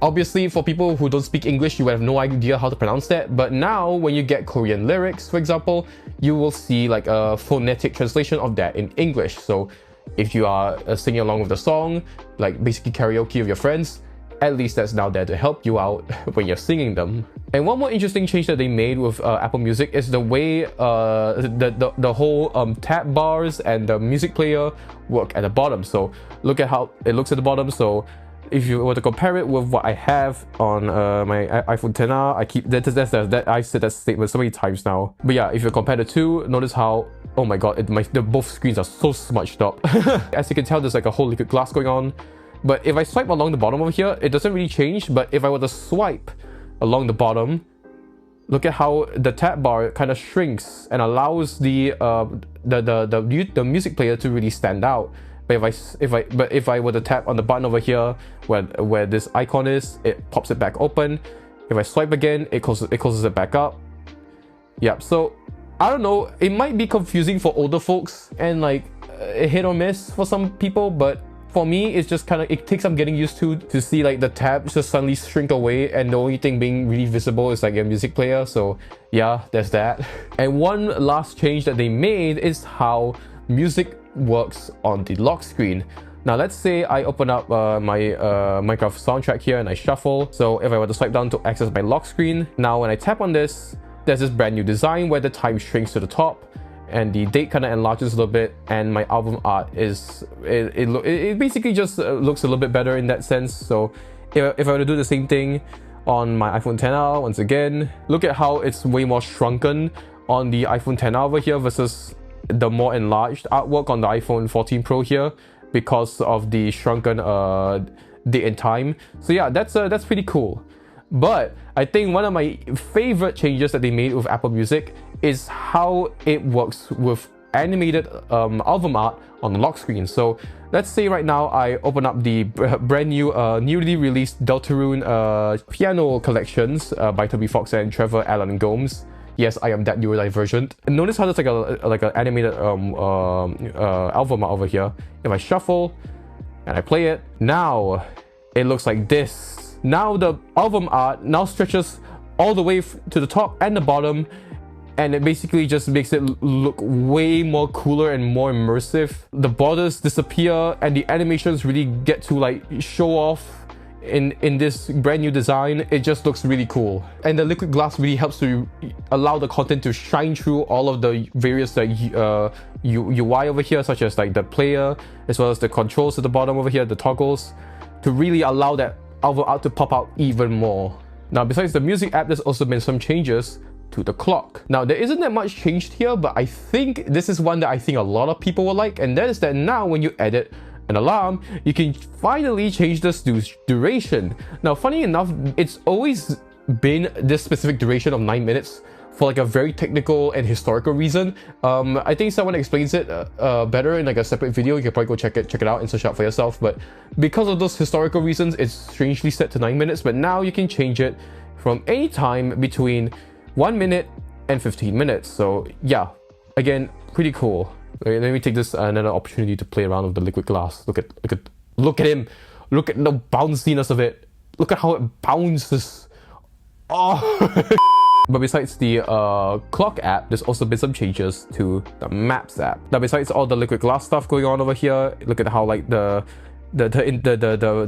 Obviously, for people who don't speak English, you would have no idea how to pronounce that. But now, when you get Korean lyrics, for example, you will see like a phonetic translation of that in English. So if you are singing along with the song, like basically karaoke with your friends, at least that's now there to help you out when you're singing them. And one more interesting change that they made with Apple Music is the way the whole tab bars and the music player work at the bottom. So look at how it looks at the bottom. So if you were to compare it with what I have on my iPhone XR, I keep that I said that statement so many times now. But yeah, if you compare the two, notice how, oh my god, both screens are so smudged up. As you can tell, there's like a whole liquid glass going on. But if I swipe along the bottom over here, it doesn't really change. But if I were to swipe along the bottom, look at how the tab bar kind of shrinks and allows the music player to really stand out. But if I were to tap on the button over here where this icon is, it pops it back open. If I swipe again, it closes it back up. Yep. So I don't know, it might be confusing for older folks and like a hit or miss for some people, but for me, it's just kind of, it takes some getting used to see like the tabs just suddenly shrink away and the only thing being really visible is like a music player. So yeah, there's that. And one last change that they made is how music works on the lock screen. Now let's say I open up my Minecraft soundtrack here and I shuffle. So if I were to swipe down to access my lock screen, now when I tap on this, there's this brand new design where the time shrinks to the top and the date kind of enlarges a little bit, and my album art is it basically just looks a little bit better in that sense. So if I were to do the same thing on my iPhone XR, once again, look at how it's way more shrunken on the iPhone XR over here versus the more enlarged artwork on the iPhone 14 Pro here because of the shrunken date and time. So yeah, that's pretty cool. But I think one of my favorite changes that they made with Apple Music is how it works with animated album art on the lock screen. So let's say right now I open up the brand new newly released Deltarune piano collections by Toby Fox and Trevor Allen Gomes. Yes, I am that neurodivergent. And notice how there's like an animated album art over here. If I shuffle and I play it, now it looks like this. Now the album art now stretches all the way to the top and the bottom, and it basically just makes it look way more cooler and more immersive. The borders disappear and the animations really get to like show off in this brand new design. It just looks really cool, and the liquid glass really helps to allow the content to shine through all of the various UI over here, such as like the player as well as the controls at the bottom over here, the toggles, to really allow that album art to pop out even more. Now besides the music app, there's also been some changes to the clock. Now there isn't that much changed here, but I think this is one that I think a lot of people will like, and that is that now when you edit an alarm, you can finally change the snooze duration. Now funny enough, it's always been this specific duration of 9 minutes for like a very technical and historical reason. I think someone explains it better in like a separate video. You can probably go check it out and search out for yourself. But because of those historical reasons, it's strangely set to 9 minutes, but now you can change it from any time between 1 minute and 15 minutes. So yeah, again, pretty cool. Let me take this another opportunity to play around with the liquid glass. Look at him. Look at the bounciness of it. Look at how it bounces. Oh. But besides the clock app, there's also been some changes to the Maps app. Now, besides all the liquid glass stuff going on over here, look at how like the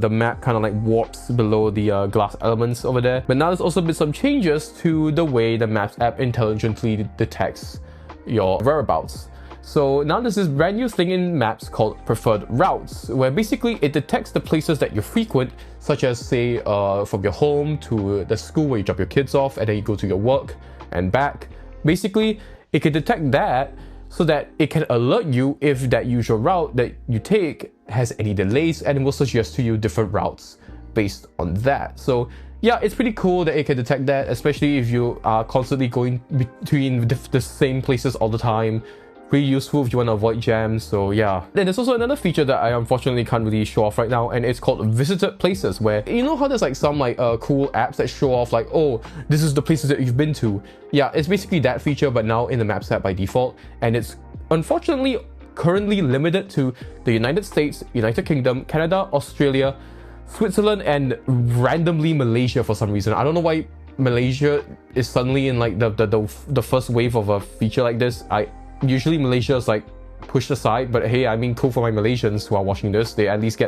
map kind of like warps below the glass elements over there. But now there's also been some changes to the way the Maps app intelligently detects your whereabouts. So now there's this brand new thing in Maps called Preferred Routes, where basically it detects the places that you frequent, such as say from your home to the school where you drop your kids off and then you go to your work and back. Basically, it can detect that so that it can alert you if that usual route that you take has any delays, and it will suggest to you different routes based on that. So yeah, it's pretty cool that it can detect that, especially if you are constantly going between the same places all the time. Pretty useful if you want to avoid jams. So yeah. Then there's also another feature that I unfortunately can't really show off right now, and it's called Visited Places, where you know how there's like some like cool apps that show off like, oh, this is the places that you've been to. Yeah, it's basically that feature, but now in the Maps app by default, and it's unfortunately currently limited to the United States, United Kingdom, Canada, Australia, Switzerland, and randomly Malaysia for some reason. I don't know why Malaysia is suddenly in like the first wave of a feature like this. Usually Malaysia is like pushed aside, but hey, I mean, cool for my Malaysians who are watching this. They at least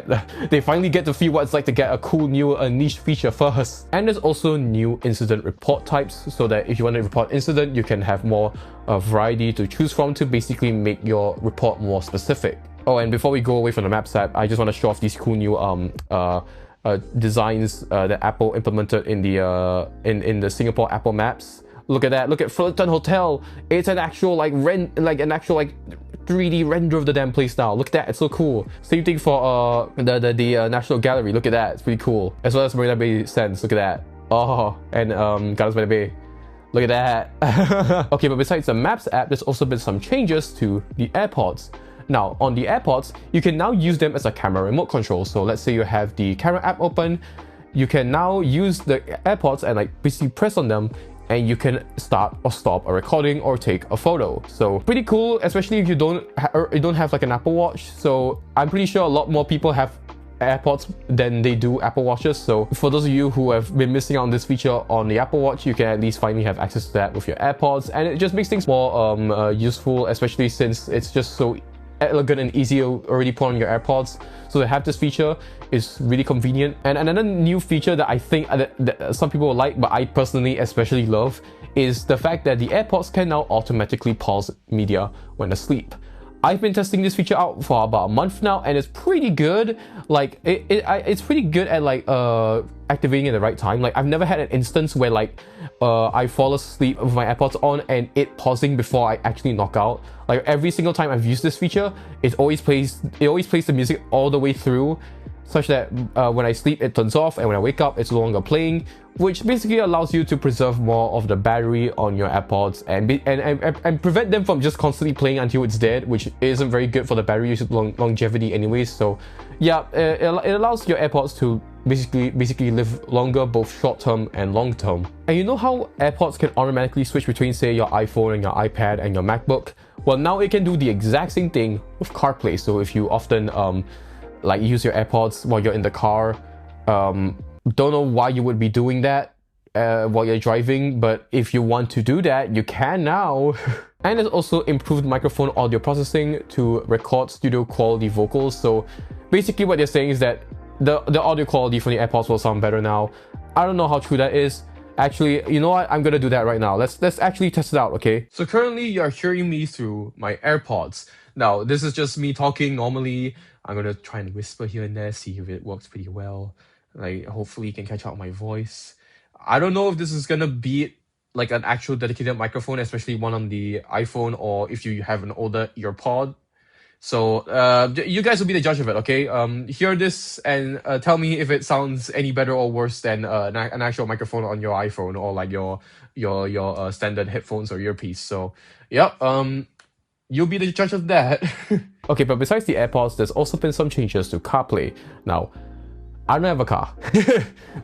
they finally get to feel what it's like to get a cool new niche feature first. And there's also new incident report types, so that if you want to report incident, you can have more variety to choose from to basically make your report more specific. Oh, and before we go away from the Maps app, I just want to show off these cool new designs that Apple implemented in the Singapore Apple Maps. Look at that. Look at Fullerton Hotel. It's an actual like 3D render of the damn place now. Look at that. It's so cool. Same thing for the National Gallery. Look at that. It's pretty cool. As well as Marina Bay Sands. Look at that. Oh, and Gardens by the Bay. Look at that. Okay, but besides the Maps app, there's also been some changes to the AirPods. Now, on the AirPods, you can now use them as a camera remote control. So let's say you have the camera app open, you can now use the AirPods and like basically press on them, and you can start or stop a recording or take a photo. So pretty cool, especially if you don't have like an Apple Watch. So I'm pretty sure a lot more people have AirPods than they do Apple Watches. So for those of you who have been missing out on this feature on the Apple Watch, you can at least finally have access to that with your AirPods, and it just makes things more useful, especially since it's just so elegant and easy already put on your AirPods. So to have this feature is really convenient. And another new feature that I think that some people will like, but I personally especially love, is the fact that the AirPods can now automatically pause media when asleep. I've been testing this feature out for about a month now, and it's pretty good. Like it's pretty good at like activating at the right time. Like I've never had an instance where like I fall asleep with my AirPods on and it pausing before I actually knock out. Like every single time I've used this feature, it always plays the music all the way through, such that when I sleep it turns off, and when I wake up it's no longer playing, which basically allows you to preserve more of the battery on your AirPods and prevent them from just constantly playing until it's dead, which isn't very good for the battery longevity anyways. So yeah, it allows your AirPods to basically live longer, both short-term and long-term. And you know how AirPods can automatically switch between say your iPhone and your iPad and your MacBook? Well, now it can do the exact same thing with CarPlay. So if you often like use your AirPods while you're in the car, don't know why you would be doing that while you're driving, but if you want to do that, you can now. And there's also improved microphone audio processing to record studio quality vocals. So basically what they're saying is that the audio quality from the AirPods will sound better now. I don't know how true that is. Actually, you know what? I'm gonna do that right now. Let's actually test it out, okay? So currently you're hearing me through my AirPods. Now, this is just me talking normally. I'm gonna try and whisper here and there, see if it works pretty well. Like, hopefully you can catch out my voice. I don't know if this is gonna be like an actual dedicated microphone, especially one on the iPhone, or if you have an older earpod. So you guys will be the judge of it, okay? Hear this and tell me if it sounds any better or worse than an actual microphone on your iPhone, or like your standard headphones or earpiece. So yep, you'll be the judge of that. Okay, but besides the AirPods, there's also been some changes to CarPlay. Now, I don't have a car.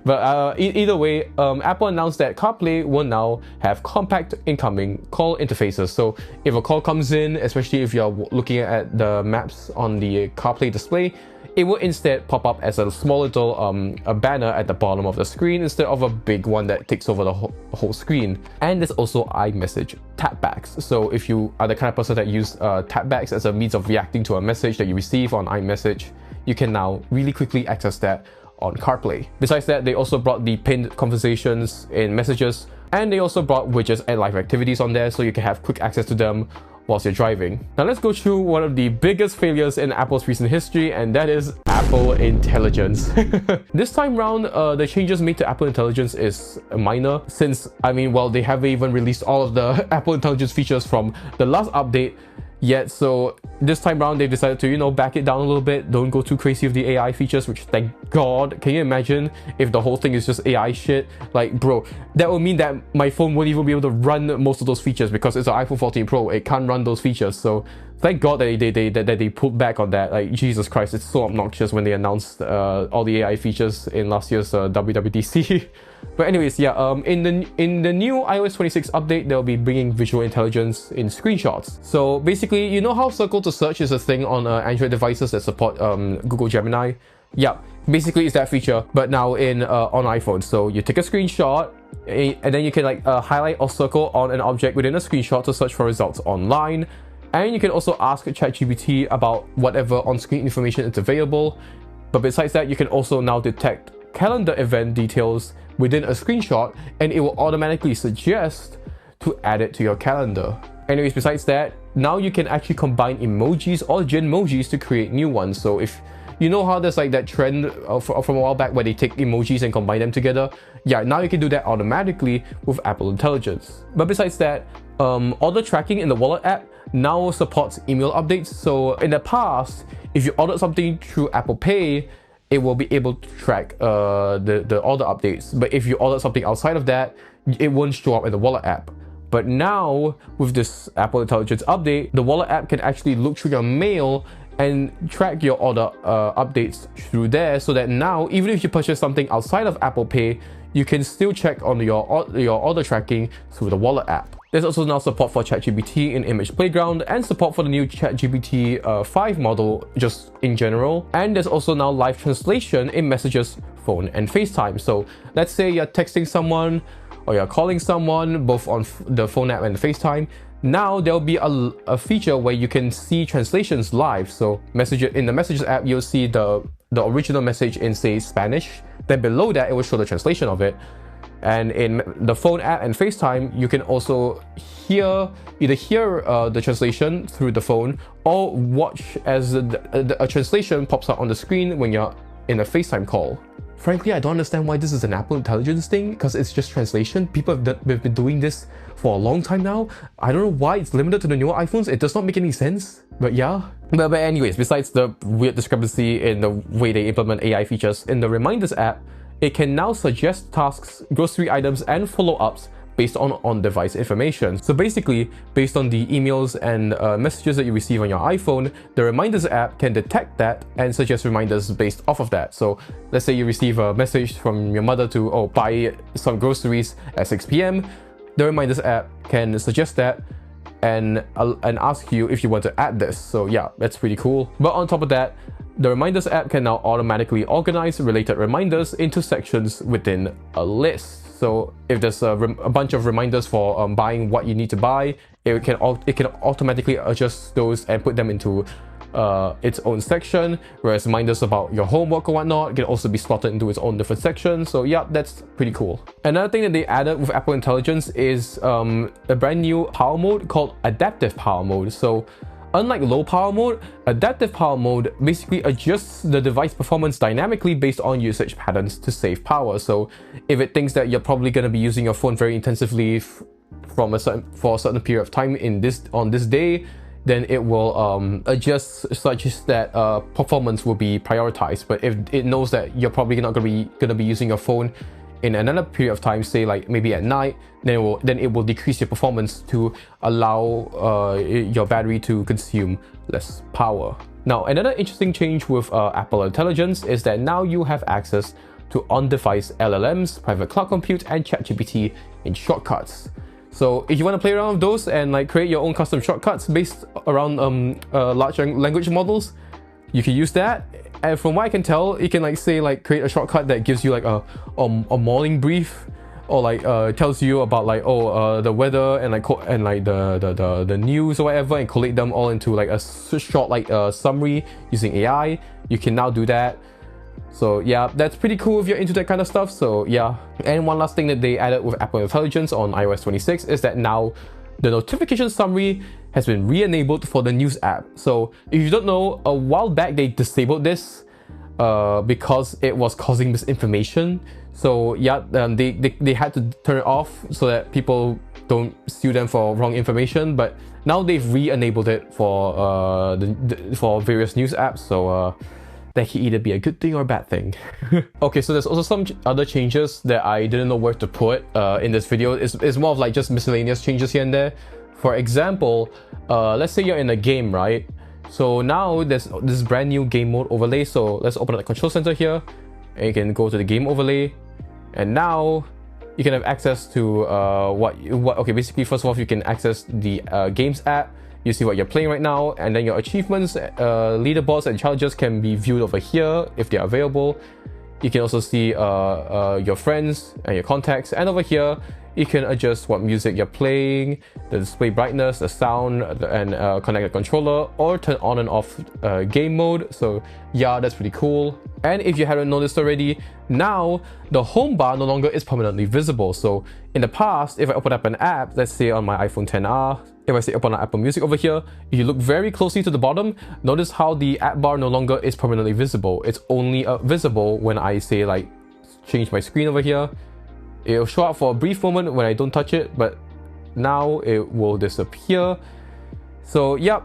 But either way, Apple announced that CarPlay will now have compact incoming call interfaces. So if a call comes in, especially if you're looking at the maps on the CarPlay display, it will instead pop up as a small little a banner at the bottom of the screen instead of a big one that takes over the whole screen. And there's also iMessage tapbacks. So if you are the kind of person that use tapbacks as a means of reacting to a message that you receive on iMessage, you can now really quickly access that on CarPlay. Besides that, they also brought the pinned conversations in messages, and they also brought widgets and live activities on there so you can have quick access to them whilst you're driving. Now let's go through one of the biggest failures in Apple's recent history, and that is Apple Intelligence. This time round, the changes made to Apple Intelligence is minor since, I mean, well, they haven't even released all of the Apple Intelligence features from the last update yet. So this time around, they've decided to, you know, back it down a little bit. Don't go too crazy with the AI features, which thank God. Can you imagine if the whole thing is just AI shit? Like, bro, that would mean that my phone won't even be able to run most of those features because it's an iPhone 14 Pro. It can't run those features. So thank God that they pulled back on that. Like, Jesus Christ, it's so obnoxious when they announced all the AI features in last year's WWDC. But anyways, yeah, in the new iOS 26 update, they'll be bringing visual intelligence in screenshots. So basically, you know how circle to search is a thing on Android devices that support Google Gemini? Yeah, basically it's that feature, but now in on iPhone. So you take a screenshot, and then you can like highlight or circle on an object within a screenshot to search for results online. And you can also ask ChatGPT about whatever on-screen information is available. But besides that, you can also now detect calendar event details within a screenshot, and it will automatically suggest to add it to your calendar. Anyways, besides that, now you can actually combine emojis or genmojis to create new ones. So if you know how there's like that trend from a while back where they take emojis and combine them together, yeah, now you can do that automatically with Apple Intelligence. But besides that, order tracking in the Wallet app now supports email updates. So in the past, if you ordered something through Apple Pay, it will be able to track the order updates. But if you ordered something outside of that, it won't show up in the Wallet app. But now, with this Apple Intelligence update, the Wallet app can actually look through your mail and track your order updates through there, so that now, even if you purchase something outside of Apple Pay, you can still check on your order tracking through the Wallet app. There's also now support for ChatGPT in Image Playground and support for the new ChatGPT 5 model just in general. And there's also now live translation in Messages, Phone, and FaceTime. So let's say you're texting someone or you're calling someone both on the phone app and the FaceTime. Now there'll be a feature where you can see translations live. So in the Messages app, you'll see the original message in, say, Spanish. Then below that, it will show the translation of it. And in the phone app and FaceTime, you can also either hear the translation through the phone or watch as a translation pops up on the screen when you're in a FaceTime call. Frankly, I don't understand why this is an Apple Intelligence thing, because it's just translation. People have been doing this for a long time now. I don't know why it's limited to the newer iPhones. It does not make any sense, but yeah. But anyways, besides the weird discrepancy in the way they implement AI features, in the Reminders app, it can now suggest tasks, grocery items, and follow-ups based on on-device information. So basically, based on the emails and messages that you receive on your iPhone, the Reminders app can detect that and suggest reminders based off of that. So let's say you receive a message from your mother to buy some groceries at 6 p.m. The Reminders app can suggest that and ask you if you want to add this. So yeah, that's pretty cool. But on top of that, the Reminders app can now automatically organize related reminders into sections within a list. So if there's a bunch of reminders for buying what you need to buy, it can automatically adjust those and put them into its own section, whereas reminders about your homework or whatnot can also be slotted into its own different section. So yeah, that's pretty cool. Another thing that they added with Apple Intelligence is a brand new power mode called Adaptive Power Mode. So unlike low power mode, adaptive power mode basically adjusts the device performance dynamically based on usage patterns to save power. So if it thinks that you're probably going to be using your phone very intensively for a certain period of time on this day, then it will adjust such that performance will be prioritized. But if it knows that you're probably not going to be using your phone in another period of time, say like maybe at night, then it will decrease your performance to allow your battery to consume less power. Now, another interesting change with Apple Intelligence is that now you have access to on-device LLMs, private cloud compute, and ChatGPT in shortcuts. So if you want to play around with those and like create your own custom shortcuts based around large language models, you can use that. And from what I can tell, you can like say like create a shortcut that gives you like a morning brief, or like tells you about like the weather and like the news or whatever, and collate them all into like a short like summary using AI. You can now do that. So yeah, that's pretty cool if you're into that kind of stuff. So yeah. And one last thing that they added with Apple Intelligence on iOS 26 is that now the notification summary has been re-enabled for the News app. So if you don't know, a while back they disabled this because it was causing misinformation. So yeah, they had to turn it off so that people don't sue them for wrong information. But now they've re-enabled it for for various news apps. So that can either be a good thing or a bad thing. Okay, so there's also some other changes that I didn't know where to put in this video. It's more of like just miscellaneous changes here and there. For example, let's say you're in a game, right? So now there's this brand new game mode overlay. So let's open up the control center here, and you can go to the game overlay, and now you can have access to okay, basically first of all you can access the games app. You see what you're playing right now, and then your achievements, leaderboards, and challenges can be viewed over here if they're available. You can also see your friends and your contacts, and over here you can adjust what music you're playing, the display brightness, the sound, and connect the controller, or turn on and off game mode. So yeah, that's pretty cool. And if you haven't noticed already, now the home bar no longer is permanently visible. So in the past, if I open up an app, let's say on my iPhone XR, if I say open up Apple Music over here, if you look very closely to the bottom, notice how the app bar no longer is permanently visible. It's only visible when I say like change my screen over here. It'll show up for a brief moment when I don't touch it, but now it will disappear. So yeah,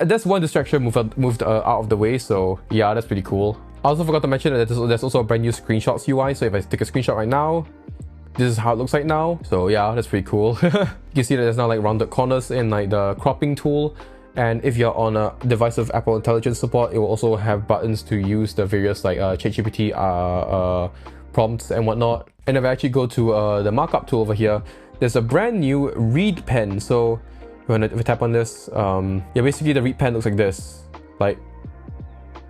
that's one distraction moved out of the way. So yeah, that's pretty cool. I also forgot to mention that there's also a brand new screenshots UI. So if I take a screenshot right now, this is how it looks like now. So yeah, that's pretty cool. You can see that there's now like rounded corners in like the cropping tool. And if you're on a device with Apple Intelligence support, it will also have buttons to use the various like ChatGPT prompts and whatnot. And if I actually go to the markup tool over here, there's a brand new read pen. So if I tap on this, yeah, basically the read pen looks like this. Like,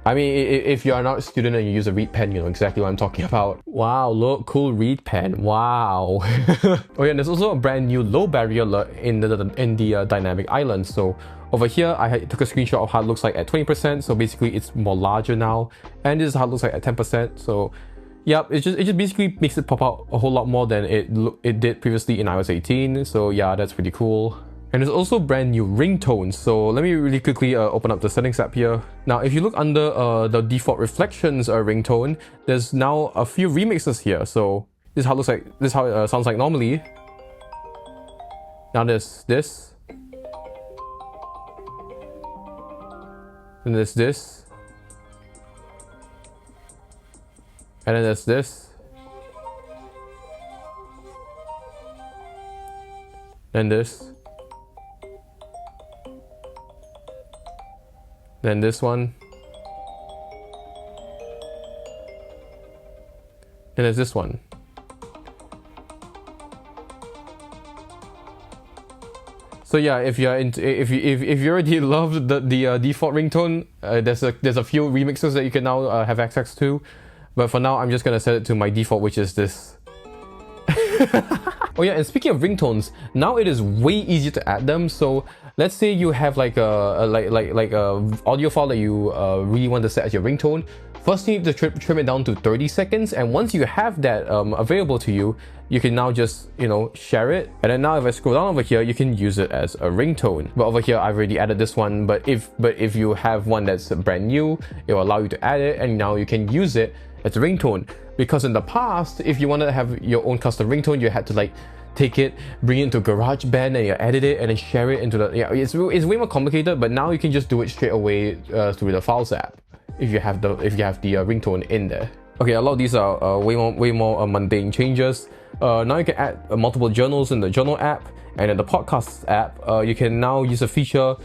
I mean, if you're not a student and you use a read pen, you know exactly what I'm talking about. Wow, look, cool read pen. Wow. Oh yeah, and there's also a brand new low barrier alert in the dynamic island. So over here, I took a screenshot of how it looks like at 20%. So basically, it's more larger now, and this is how it looks like at 10%. So yeah, it just basically makes it pop out a whole lot more than it did previously in iOS 18. So yeah, that's pretty cool. And there's also brand new ringtones. So let me really quickly open up the settings app here. Now, if you look under the default reflections ringtone, there's now a few remixes here. So this is how it looks like. This is how it sounds like normally. Now there's this. And there's this. And then there's this. Then this. Then this one. Then there's this one. So yeah, if you already love the default ringtone, there's a few remixes that you can now have access to. But for now, I'm just gonna set it to my default, which is this. Oh yeah, and speaking of ringtones, now it is way easier to add them. So let's say you have like a audio file that you really want to set as your ringtone. First, you need to trim it down to 30 seconds, and once you have that available to you, you can now just share it. And then now if I scroll down over here, you can use it as a ringtone. But over here, I've already added this one. But if you have one that's brand new, it will allow you to add it, and now you can use it as a ringtone. Because in the past, if you wanted to have your own custom ringtone, you had to like take it, bring it into GarageBand, and you edit it, and then share it into the it's way more complicated. But now you can just do it straight away through the Files app if you have the ringtone in there. Okay, a lot of these are way more mundane changes. Now you can add multiple journals in the Journal app, and in the Podcasts app, you can now use a feature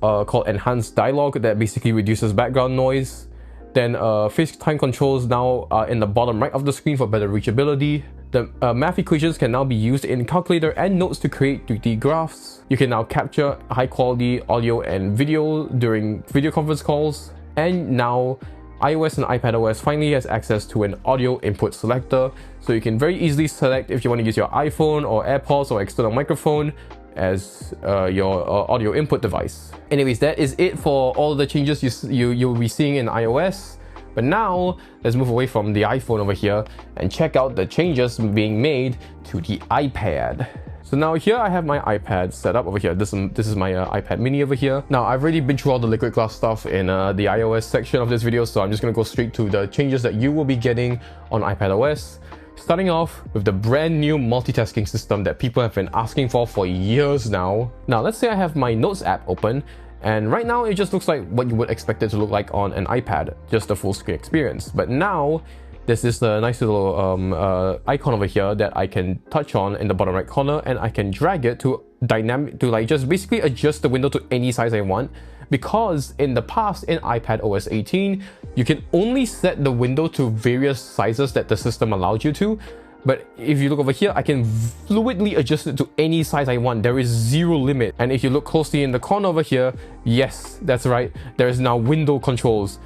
called Enhanced Dialogue that basically reduces background noise. Then FaceTime controls now are in the bottom right of the screen for better reachability. The math equations can now be used in calculator and notes to create 3D graphs. You can now capture high quality audio and video during video conference calls. And now iOS and iPadOS finally has access to an audio input selector, so you can very easily select if you want to use your iPhone or AirPods or external microphone as your audio input device. Anyways, that is it for all the changes you'll be seeing in iOS. But now let's move away from the iPhone over here and check out the changes being made to the iPad. So now here I have my iPad set up over here. This is my iPad mini over here. Now I've already been through all the liquid glass stuff in the iOS section of this video, so I'm just going to go straight to the changes that you will be getting on iPadOS. Starting off with the brand new multitasking system that people have been asking for years now. Now let's say I have my Notes app open, and right now it just looks like what you would expect it to look like on an iPad, just a full screen experience. But now there's this nice little icon over here that I can touch on in the bottom right corner, and I can drag it to like just basically adjust the window to any size I want. Because in the past in iPadOS 18, you can only set the window to various sizes that the system allowed you to. But if you look over here, I can fluidly adjust it to any size I want. There is zero limit. And if you look closely in the corner over here, yes, that's right, there is now window controls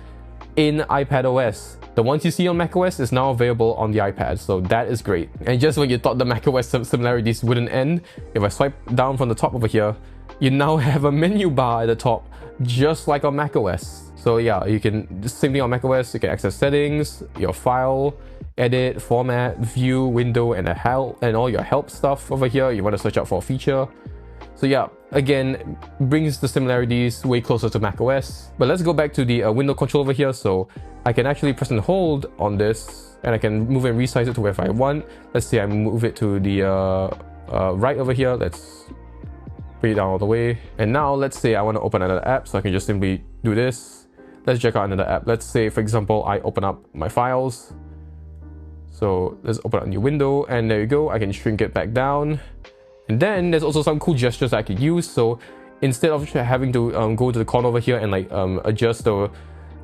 in iPadOS. The ones you see on macOS is now available on the iPad, so that is great. And just when you thought the macOS similarities wouldn't end, if I swipe down from the top over here, you now have a menu bar at the top, just like on macOS. So yeah, you can, same thing on macOS, you can access settings, your file, edit, format, view, window, and a help, and all your help stuff over here. You want to search out for a feature. So yeah, again, brings the similarities way closer to macOS. But let's go back to the window control over here. So I can actually press and hold on this, and I can move and resize it to wherever I want. Let's say I move it to the right over here. Let's bring it down all the way. And now let's say I want to open another app, so I can just simply do this. Let's check out another app. Let's say, for example, I open up my files. So let's open up a new window, and there you go. I can shrink it back down. And then there's also some cool gestures I could use. So instead of having to go to the corner over here and like adjust the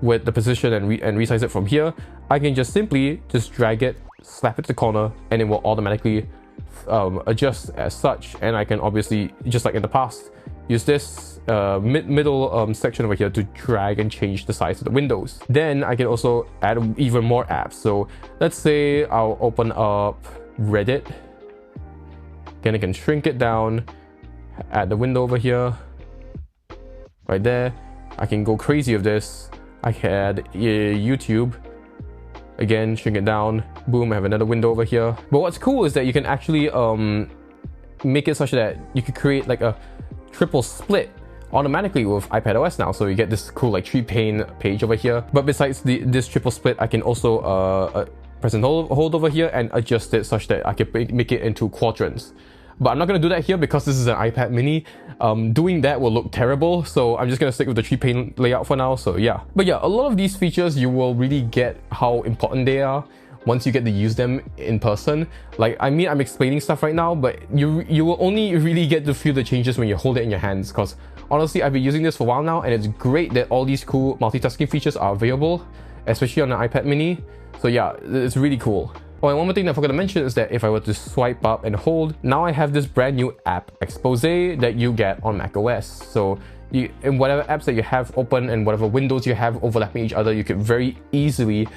position and resize it from here, I can just simply just drag it, slap it to the corner, and it will automatically adjust as such. And I can obviously, just like in the past, use this middle section over here to drag and change the size of the windows. Then I can also add even more apps. So let's say I'll open up Reddit. Again, I can shrink it down, add the window over here, right there. I can go crazy with this. I can add YouTube. Again, shrink it down. Boom, I have another window over here. But what's cool is that you can actually make it such that you could create like a triple split automatically with iPadOS now. So you get this cool like 3-pane page over here. But besides this triple split, I can also press and hold over here and adjust it such that I can make it into quadrants. But I'm not going to do that here because this is an iPad mini. Doing that will look terrible, so I'm just going to stick with the 3-pane layout for now. So yeah. But yeah, a lot of these features, you will really get how important they are once you get to use them in person. Like, I mean, I'm explaining stuff right now, but you will only really get to feel the changes when you hold it in your hands, because honestly, I've been using this for a while now, and it's great that all these cool multitasking features are available, especially on an iPad mini. So yeah, it's really cool. Oh, and one more thing that I forgot to mention is that if I were to swipe up and hold, now I have this brand new app expose that you get on macOS. So in whatever apps that you have open and whatever windows you have overlapping each other, you can very easily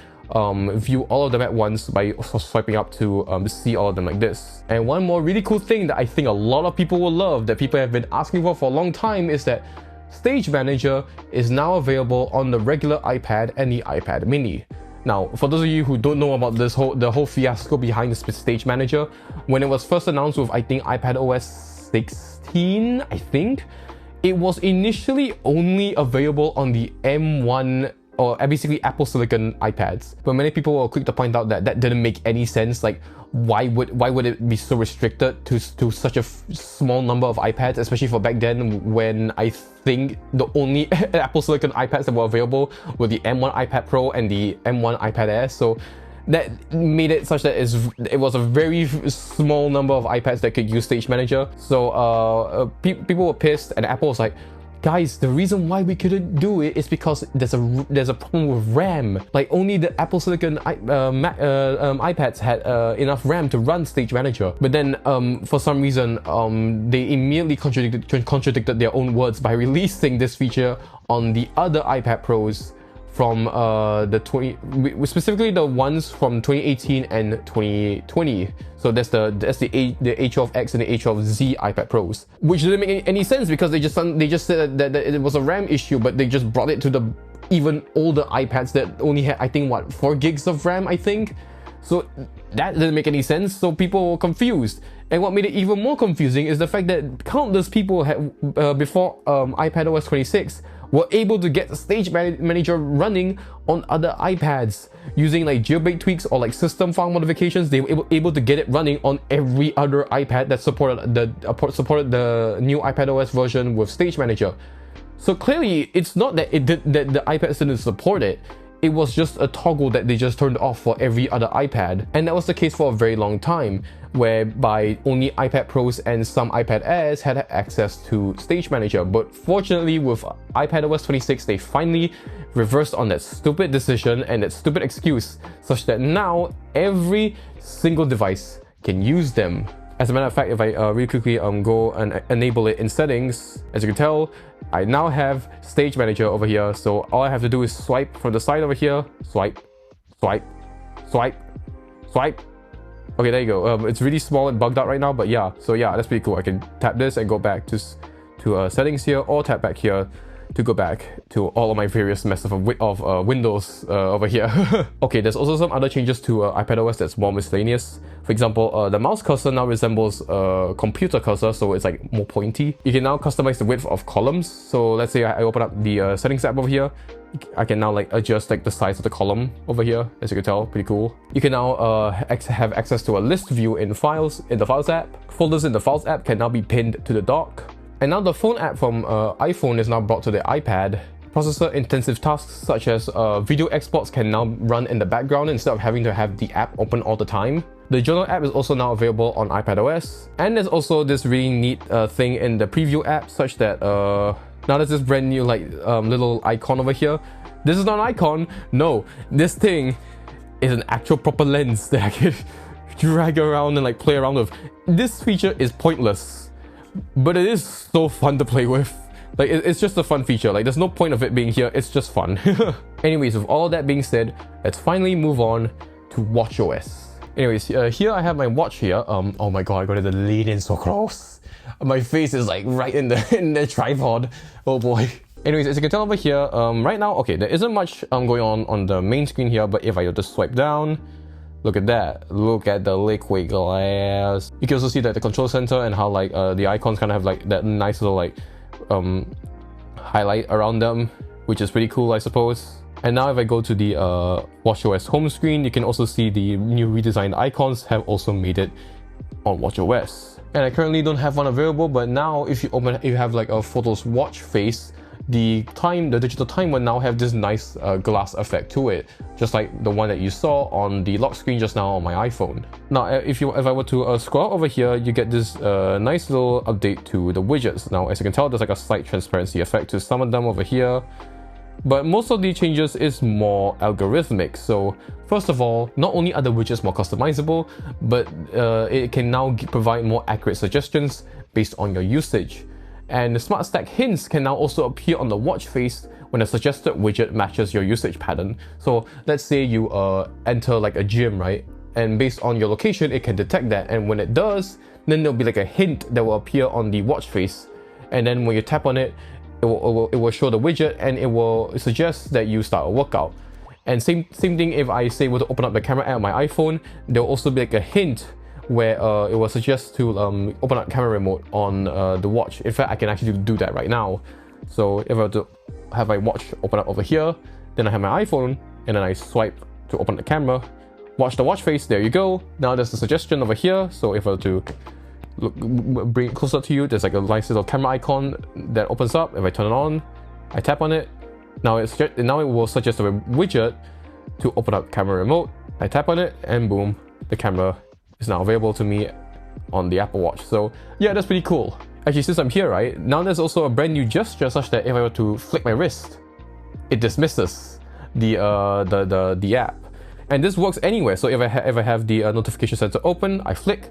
view all of them at once by swiping up to see all of them like this. And one more really cool thing that I think a lot of people will love, that people have been asking for a long time, is that Stage Manager is now available on the regular iPad and the iPad mini. Now, for those of you who don't know about the whole fiasco behind the Stage Manager, when it was first announced with, I think, iPadOS 16, I think, it was initially only available on the M1, or basically Apple Silicon iPads. But many people will quick to point out that that didn't make any sense. Like, why would it be so restricted to such a small number of iPads, especially for back then, when I think the only Apple Silicon iPads that were available were the M1 iPad Pro and the M1 iPadOS. So that made it such that it was a very small number of iPads that could use Stage Manager. So people were pissed, and Apple was like, guys, the reason why we couldn't do it is because there's a problem with RAM. Like only the Apple Silicon iPads had enough RAM to run Stage Manager. But then for some reason they immediately contradicted their own words by releasing this feature on the other iPad Pros from specifically the ones from 2018 and 2020. So that's the A12X and the A12Z iPad Pros, which didn't make any sense because they just said that it was a RAM issue, but they just brought it to the even older iPads that only had, I think, what, 4 gigs of RAM, I think. So that didn't make any sense, so people were confused. And what made it even more confusing is the fact that countless people had before iPadOS 26 were able to get Stage Manager running on other iPads using like jailbreak tweaks or like system file modifications. They were able to get it running on every other iPad that supported the new iPadOS version with Stage Manager. So clearly, it's not that that the iPads didn't support it. It was just a toggle that they just turned off for every other iPad. And that was the case for a very long time, whereby only iPad Pros and some iPad Airs had access to Stage Manager. But fortunately, with iPadOS 26, they finally reversed on that stupid decision and that stupid excuse, such that now every single device can use them. As a matter of fact, if I really quickly go and enable it in settings, as you can tell, I now have Stage Manager over here. So all I have to do is swipe from the side over here, swipe, swipe, swipe, swipe. Okay, there you go. It's really small and bugged out right now, but yeah. So yeah, that's pretty cool. I can tap this and go back to settings here, or tap back here to go back to all of my various mess of windows over here. Okay, there's also some other changes to iPadOS that's more miscellaneous. For example, the mouse cursor now resembles a computer cursor, so it's like more pointy. You can now customize the width of columns. So let's say I open up the settings app over here. I can now like adjust like the size of the column over here, as you can tell, pretty cool. You can now have access to a list view in the Files app. Folders in the Files app can now be pinned to the dock. And now the phone app from iPhone is now brought to the iPad. Processor-intensive tasks such as video exports can now run in the background instead of having to have the app open all the time. The Journal app is also now available on iPadOS. And there's also this really neat thing in the Preview app, such that now there's this brand new like little icon over here. This is not an icon. No, this thing is an actual proper lens that I can drag around and like play around with. This feature is pointless, but it is so fun to play with. Like, it's just a fun feature. Like, there's no point of it being here. It's just fun. Anyways, with all that being said, let's finally move on to watchOS. Anyways, here I have my watch here. Oh my god, I got it to lean in so close. My face is like right in the tripod. Oh boy. Anyways, as you can tell over here, right now, okay, there isn't much going on the main screen here, but if I just swipe down, look at that. Look at the liquid glass. You can also see that the control center and how like the icons kind of have like that nice little like highlight around them, which is pretty cool, I suppose. And now if I go to the watchOS home screen, you can also see the new redesigned icons have also made it on watchOS. And I currently don't have one available, but now if you have like a photos watch face, the digital time will now have this nice glass effect to it, just like the one that you saw on the lock screen just now on my iPhone. Now, if I were to scroll over here, you get this nice little update to the widgets. Now, as you can tell, there's like a slight transparency effect to some of them over here, but most of the changes is more algorithmic. So first of all, not only are the widgets more customizable, but it can now provide more accurate suggestions based on your usage. And the Smart Stack hints can now also appear on the watch face when a suggested widget matches your usage pattern. So let's say you enter like a gym, right? And based on your location, it can detect that. And when it does, then there'll be like a hint that will appear on the watch face. And then when you tap on it, it will show the widget and it will suggest that you start a workout. And same thing if I say were to open up the camera app on my iPhone, there'll also be like a hint where it will suggest to open up camera remote on the watch. In fact, I can actually do that right now. So if I were to have my watch open up over here, then I have my iPhone, and then I swipe to open the camera, watch the watch face, there you go. Now there's the suggestion over here. So if I were to bring it closer to you, there's like a nice little camera icon that opens up. If I turn it on, I tap on it. Now it will suggest a widget to open up camera remote. I tap on it, and boom, the camera is now available to me on the Apple Watch. So yeah, that's pretty cool. Actually, since I'm here, right, now there's also a brand new gesture such that if I were to flick my wrist, it dismisses the app. And this works anywhere. So if I have the notification center open, I flick,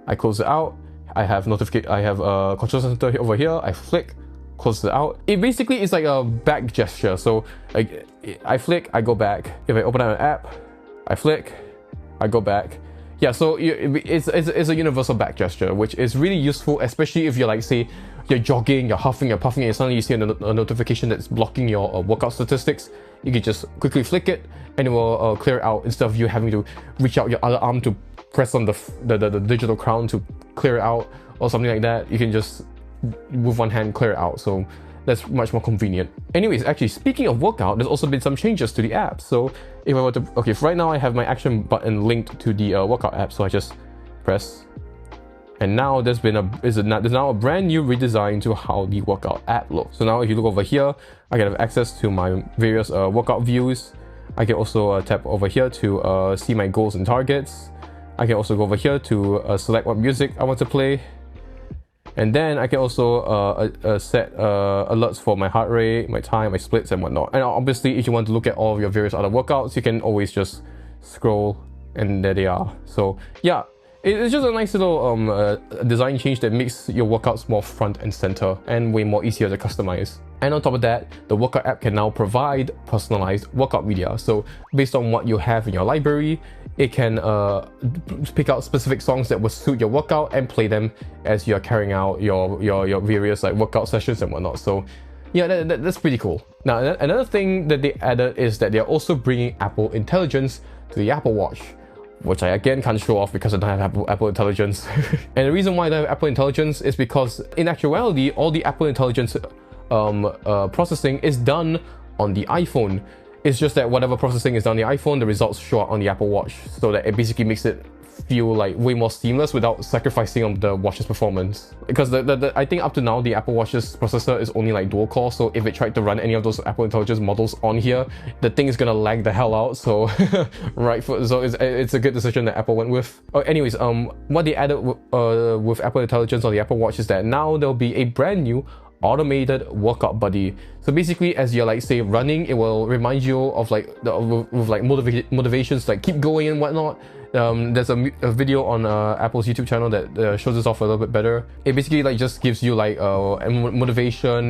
I close it out. I have control center over here. I flick, close it out. It basically is like a back gesture. So like I flick, I go back. If I open up an app, I flick, I go back. Yeah, so it's a universal back gesture, which is really useful, especially if you're like, say, you're jogging, you're huffing, you're puffing, and suddenly you see a notification that's blocking your workout statistics. You can just quickly flick it, and it will clear it out instead of you having to reach out your other arm to press on the digital crown to clear it out or something like that. You can just with one hand clear it out. So that's much more convenient. Anyways, actually, speaking of workout, there's also been some changes to the app. So if I were to, okay, for right now I have my action button linked to the workout app, so I just press, and now there's now a brand new redesign to how the workout app looks. So now if you look over here, I can have access to my various workout views. I can also tap over here to see my goals and targets. I can also go over here to select what music I want to play. And then I can also set alerts for my heart rate, my time, my splits and whatnot. And obviously, if you want to look at all of your various other workouts, you can always just scroll and there they are. So yeah, it's just a nice little design change that makes your workouts more front and center and way more easier to customize. And on top of that, the workout app can now provide personalized workout media. So based on what you have in your library, it can pick out specific songs that will suit your workout and play them as you're carrying out your various like workout sessions and whatnot. So yeah, that's pretty cool. Now, another thing that they added is that they're also bringing Apple Intelligence to the Apple Watch, which I again can't show off because I don't have Apple Intelligence. And the reason why I don't have Apple Intelligence is because in actuality, all the Apple Intelligence processing is done on the iPhone. It's just that whatever processing is done on the iPhone, the results show up on the Apple Watch, so that it basically makes it feel like way more seamless without sacrificing on the watch's performance. Because I think up to now the Apple Watch's processor is only like dual core, so if it tried to run any of those Apple Intelligence models on here, the thing is gonna lag the hell out. So so it's a good decision that Apple went with. Anyways, what they added with Apple Intelligence on the Apple Watch is that now there'll be a brand new automated workout buddy. So basically, as you're like say running, it will remind you of like with like motivations like keep going and whatnot. There's a video on Apple's YouTube channel that shows this off a little bit better. It basically like just gives you like motivation,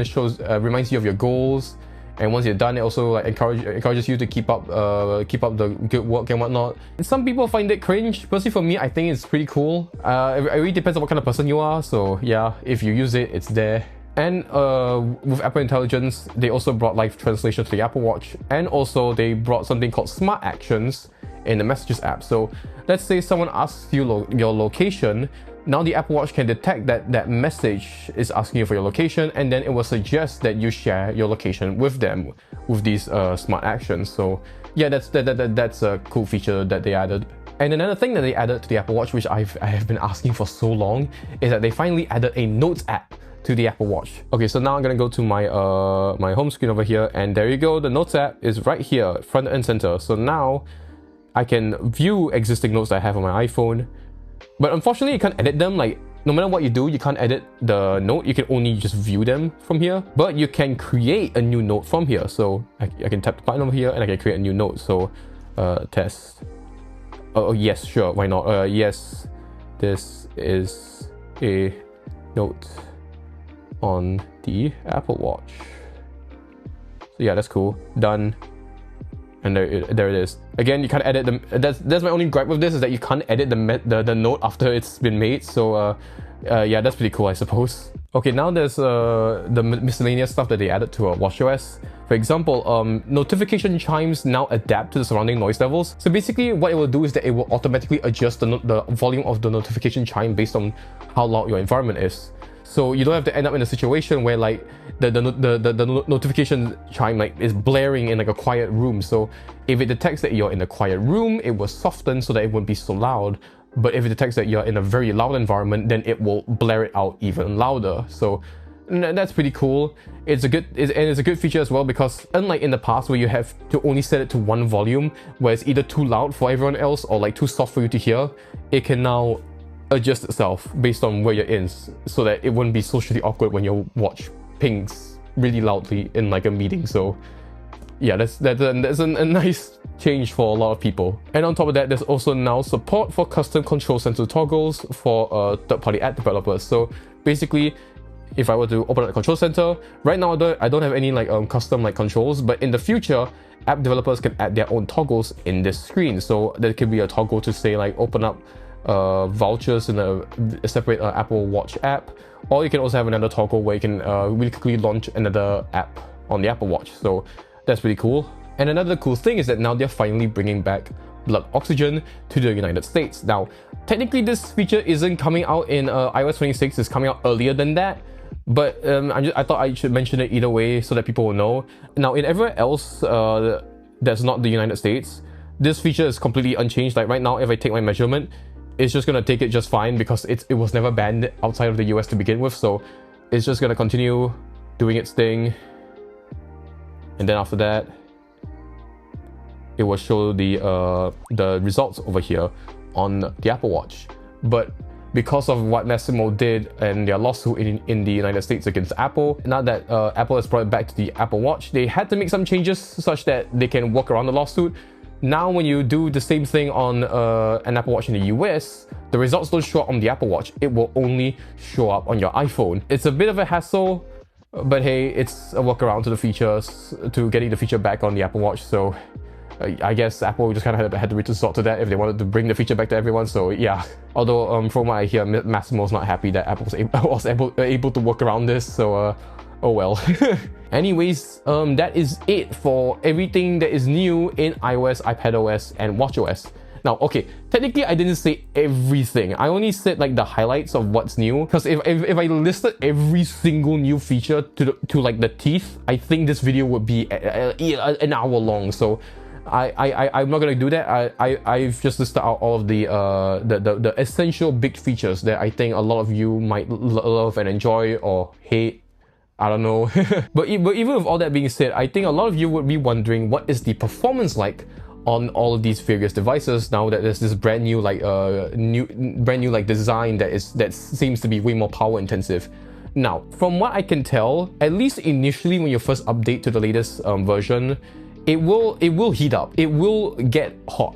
reminds you of your goals, and once you're done, it also like encourages you to keep up the good work and whatnot. And some people find it cringe. Personally, for me, I think it's pretty cool. It really depends on what kind of person you are. So yeah, if you use it, it's there. And with Apple Intelligence, they also brought live translation to the Apple Watch, and also they brought something called Smart Actions in the Messages app. So let's say someone asks you your location. Now the Apple Watch can detect that message is asking you for your location, and then it will suggest that you share your location with them with these Smart Actions. So yeah, that's a cool feature that they added. And another thing that they added to the Apple Watch, which I have been asking for so long, is that they finally added a Notes app to the Apple Watch. Okay, so now I'm gonna go to my my home screen over here, and there you go. The Notes app is right here, front and center. So now I can view existing notes that I have on my iPhone, but unfortunately you can't edit them. Like no matter what you do, you can't edit the note. You can only just view them from here, but you can create a new note from here. So I can tap the button over here and I can create a new note. So test. Oh yes, sure, why not? Yes, this is a note on the Apple Watch. So yeah, that's cool. Done. And there it is. Again, you can't edit them. That's my only gripe with this, is that you can't edit the note after it's been made. So yeah, that's pretty cool, I suppose. Okay, now there's the miscellaneous stuff that they added to watchOS. For example, notification chimes now adapt to the surrounding noise levels. So basically what it will do is that it will automatically adjust the volume of the notification chime based on how loud your environment is. So you don't have to end up in a situation where like the notification chime like is blaring in like a quiet room. So if it detects that you're in a quiet room, it will soften so that it won't be so loud. But if it detects that you're in a very loud environment, then it will blare it out even louder. So that's pretty cool. It's a good feature as well, because unlike in the past where you have to only set it to one volume, where it's either too loud for everyone else or like too soft for you to hear, it can now adjust itself based on where you're in, so that it wouldn't be socially awkward when your watch pings really loudly in like a meeting. So yeah, that's a nice change for a lot of people. And on top of that, there's also now support for custom control center toggles for third-party app developers. So basically, if I were to open up the control center, right now I don't have any like custom like controls, but in the future, app developers can add their own toggles in this screen. So there could be a toggle to say like open up vouchers in a separate Apple Watch app, or you can also have another toggle where you can really quickly launch another app on the Apple Watch. So that's pretty cool. And another cool thing is that now they're finally bringing back blood oxygen to the United States. Now, technically this feature isn't coming out in iOS 26, it's coming out earlier than that. But I thought I should mention it either way so that people will know. Now, in everywhere else that's not the United States, this feature is completely unchanged. Like right now, if I take my measurement, it's just gonna take it just fine because it was never banned outside of the US to begin with. So it's just gonna continue doing its thing. And then after that, it will show the results over here on the Apple Watch. But because of what Massimo did and their lawsuit in the United States against Apple, now that Apple has brought it back to the Apple Watch, they had to make some changes such that they can work around the lawsuit. Now when you do the same thing on an Apple Watch in the US, the results don't show up on the Apple Watch, it will only show up on your iPhone. It's a bit of a hassle, but hey, it's a workaround to the features, to getting the feature back on the Apple Watch. So I guess Apple just kind of had to resort to that if they wanted to bring the feature back to everyone. So yeah, although from what I hear, Massimo's not happy that Apple was able to work around this. So oh well. Anyways, that is it for everything that is new in iOS, iPadOS, and watchOS. Now, okay, technically I didn't say everything. I only said like the highlights of what's new. Because if I listed every single new feature to like the teeth, I think this video would be an hour long. So I'm not gonna do that. I've just listed out all of the essential big features that I think a lot of you might love and enjoy or hate. I don't know. but even with all that being said, I think a lot of you would be wondering what is the performance like on all of these various devices now that there's this brand new like design that seems to be way more power intensive. Now, from what I can tell, at least initially when you first update to the latest version, it will heat up. It will get hot.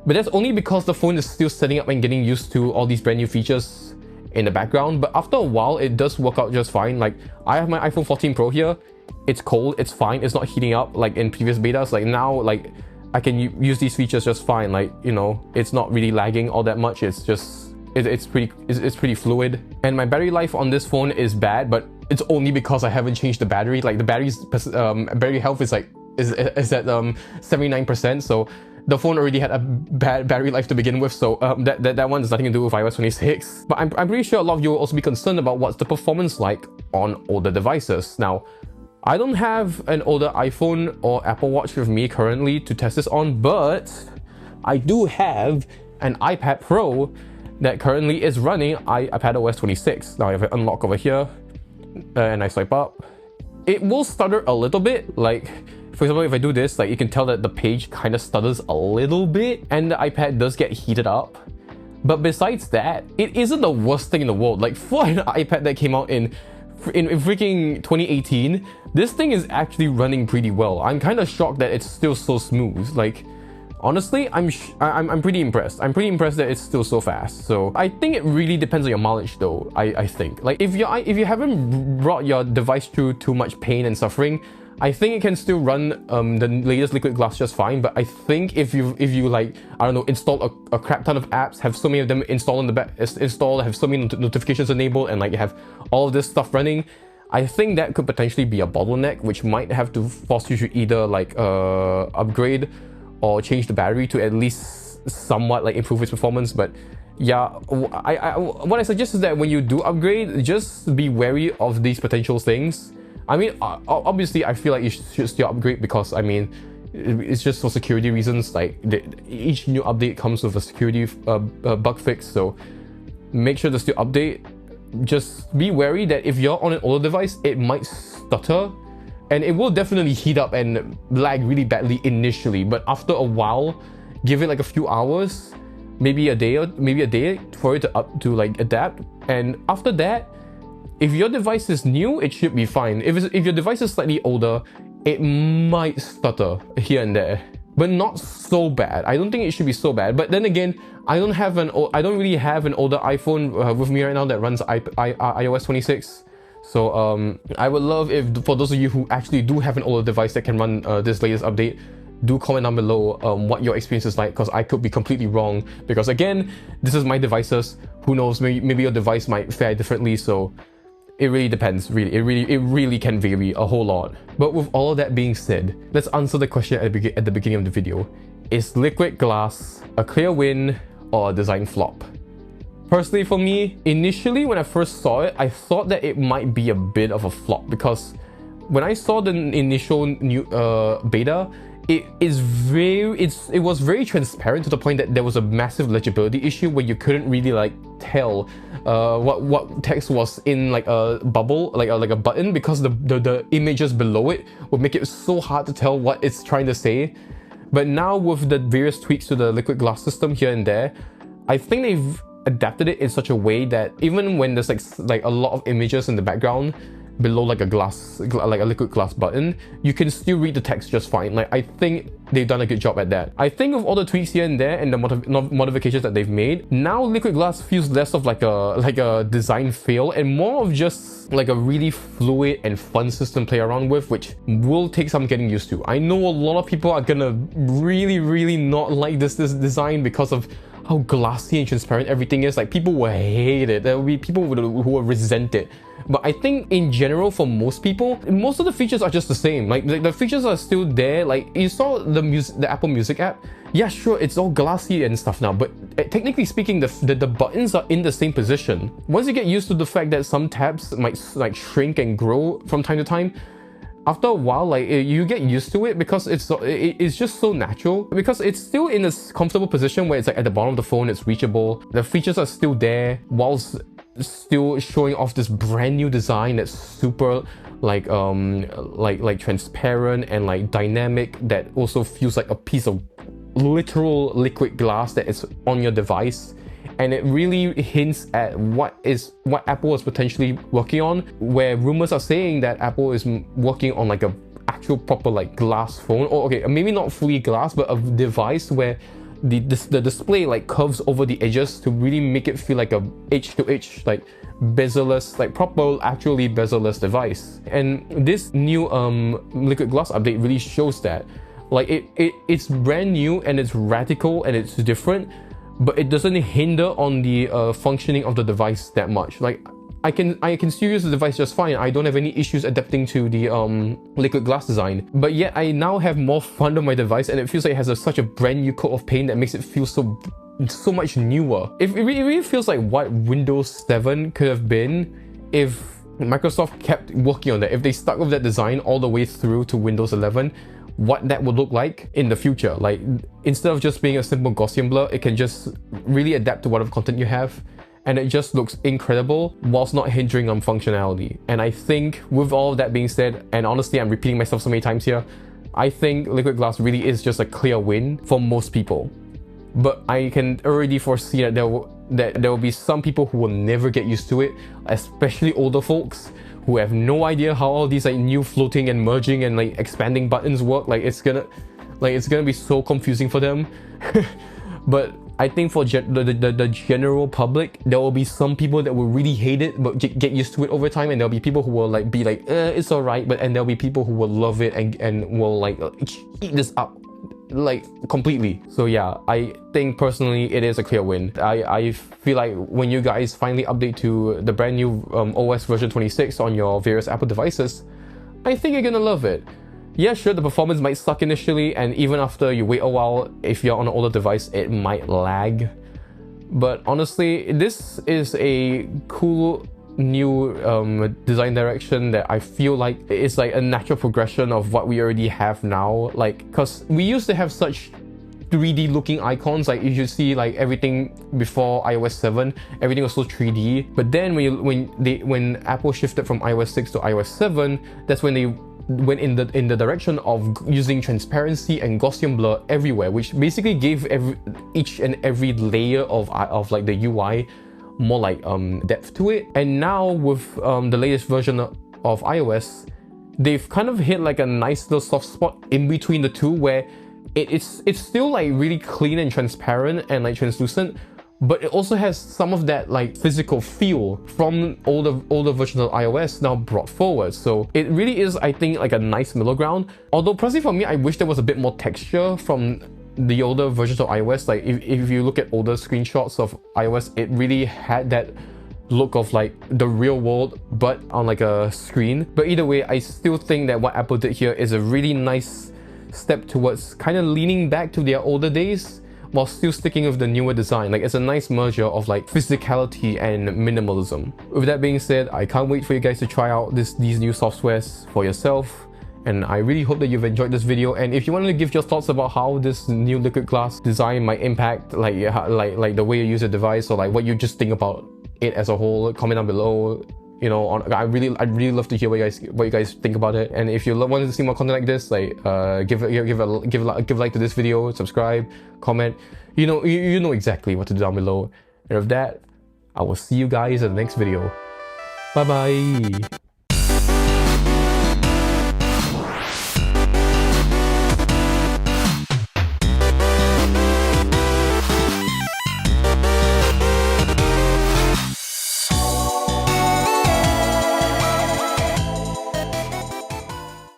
But that's only because the phone is still setting up and getting used to all these brand new features in the background. But after a while, it does work out just fine. Like I have my iPhone 14 Pro here. It's cold, it's fine, it's not heating up like in previous betas. Like now, like I can use these features just fine. Like, you know, it's not really lagging all that much. It's just it's pretty fluid. And my battery life on this phone is bad, but it's only because I haven't changed the battery. Like the battery health is like is at 79%. So the phone already had a bad battery life to begin with. So that one has nothing to do with iOS 26. But I'm pretty sure a lot of you will also be concerned about what's the performance like on older devices. Now, I don't have an older iPhone or Apple Watch with me currently to test this on, but I do have an iPad Pro that currently is running iPadOS 26. Now I have it unlocked over here and I swipe up. It will stutter a little bit. Like, for example, if I do this, like you can tell that the page kind of stutters a little bit and the iPad does get heated up. But besides that, it isn't the worst thing in the world. Like for an iPad that came out in freaking 2018, this thing is actually running pretty well. I'm kind of shocked that it's still so smooth. Like, honestly, I'm pretty impressed. I'm pretty impressed that it's still so fast. So I think it really depends on your mileage though, I think. Like if you haven't brought your device through too much pain and suffering, I think it can still run the latest liquid glass just fine. But I think if you like, I don't know, install a crap ton of apps, have so many of them installed in the back, have so many notifications enabled, and like you have all of this stuff running, I think that could potentially be a bottleneck, which might have to force you to either like upgrade or change the battery to at least somewhat like improve its performance. But yeah, what I suggest is that when you do upgrade, just be wary of these potential things. I mean, obviously, I feel like you should still upgrade because, I mean, it's just for security reasons. Like, each new update comes with a security bug fix, so make sure to still update. Just be wary that if you're on an older device, it might stutter, and it will definitely heat up and lag really badly initially, but after a while, give it like a few hours, maybe a day for it to like adapt. And after that, if your device is new, it should be fine. If your device is slightly older, it might stutter here and there, but not so bad. I don't think it should be so bad. But then again, I don't really have an older iPhone with me right now that runs iOS 26. So I would love if, for those of you who actually do have an older device that can run this latest update, do comment down below what your experience is like, because I could be completely wrong. Because again, this is my devices. Who knows? Maybe your device might fare differently. So it really depends. Really, it really can vary a whole lot. But with all of that being said, let's answer the question at the beginning of the video: is liquid glass a clear win or a design flop? Personally, for me, initially when I first saw it, I thought that it might be a bit of a flop, because when I saw the initial new beta, it was very transparent to the point that there was a massive legibility issue where you couldn't really like tell what text was in like a bubble, like a button, because the images below it would make it so hard to tell what it's trying to say. But now with the various tweaks to the liquid glass system here and there, I think they've adapted it in such a way that even when there's like a lot of images in the background below like a liquid glass button, you can still read the text just fine. Like, I think they've done a good job at that. I think of all the tweaks here and there and the modifications that they've made, now liquid glass feels less of like a design fail and more of just like a really fluid and fun system to play around with, which will take some getting used to. I know a lot of people are gonna really not like this design because of how glassy and transparent everything is. Like, people will hate it. There will be people who will resent it. But I think in general, for most people, most of the features are just the same. Like the features are still there. Like, you saw the Apple Music app. Yeah, sure, it's all glassy and stuff now, but technically speaking, the buttons are in the same position. Once you get used to the fact that some tabs might like shrink and grow from time to time, after a while, like, you get used to it, because it's just so natural, because it's still in a comfortable position where it's like at the bottom of the phone, it's reachable. The features are still there whilst still showing off this brand new design that's super like transparent and like dynamic, that also feels like a piece of literal liquid glass that is on your device. And it really hints at what Apple is potentially working on, where rumors are saying that Apple is working on like a actual proper like glass phone, or okay, maybe not fully glass, but a device where the display like curves over the edges to really make it feel like a edge-to-edge, like bezel-less, like proper actually bezel-less device. And this new liquid glass update really shows that. Like, it's brand new and it's radical and it's different, but it doesn't hinder on the functioning of the device that much. Like, I can still use the device just fine. I don't have any issues adapting to the liquid glass design. But yet I now have more fun on my device, and it feels like it has such a brand new coat of paint that makes it feel so much newer. It really feels like what Windows 7 could have been if Microsoft kept working on that. If they stuck with that design all the way through to Windows 11, what that would look like in the future. Like, instead of just being a simple Gaussian blur, it can just really adapt to whatever content you have, and it just looks incredible whilst not hindering on functionality. And I think with all of that being said, and honestly, I'm repeating myself so many times here, I think liquid glass really is just a clear win for most people. But I can already foresee that there will be some people who will never get used to it, especially older folks who have no idea how all these like new floating and merging and like expanding buttons work. Like, it's gonna be so confusing for them. But I think for the general public, there will be some people that will really hate it but get used to it over time, and there'll be people who will like be like, it's alright, and there'll be people who will love it and will like eat this up like completely. So yeah, I think personally it is a clear win. I feel like when you guys finally update to the brand new OS version 26 on your various Apple devices, I think you're gonna love it. Yeah, sure, the performance might suck initially, and even after you wait a while, if you're on an older device, it might lag. But honestly, this is a cool new design direction that I feel like it's like a natural progression of what we already have now. Like, because we used to have such 3D looking icons. Like, you should see like everything before iOS 7, everything was so 3D. But then when Apple shifted from iOS 6 to iOS 7, that's when they went in the direction of using transparency and Gaussian blur everywhere, which basically gave each and every layer of like the UI more like depth to it. And now with the latest version of iOS, they've kind of hit like a nice little soft spot in between the two, where it's still like really clean and transparent and like translucent, but it also has some of that like physical feel from older versions of iOS now brought forward. So it really is, I think, like a nice middle ground. Although personally for me, I wish there was a bit more texture from the older versions of iOS. Like if you look at older screenshots of iOS, it really had that look of like the real world but on like a screen. But either way, I still think that what Apple did here is a really nice step towards kind of leaning back to their older days while still sticking with the newer design. Like, it's a nice merger of like physicality and minimalism. With that being said, I can't wait for you guys to try out these new softwares for yourself, and I really hope that you've enjoyed this video. And if you wanted to give your thoughts about how this new liquid glass design might impact like the way you use the device, or like what you just think about it as a whole, comment down below. You know, I'd really love to hear what you guys think about it. And if you wanted to see more content like this, like give a like to this video, subscribe, comment. You know exactly what to do down below. And with that, I will see you guys in the next video. Bye bye.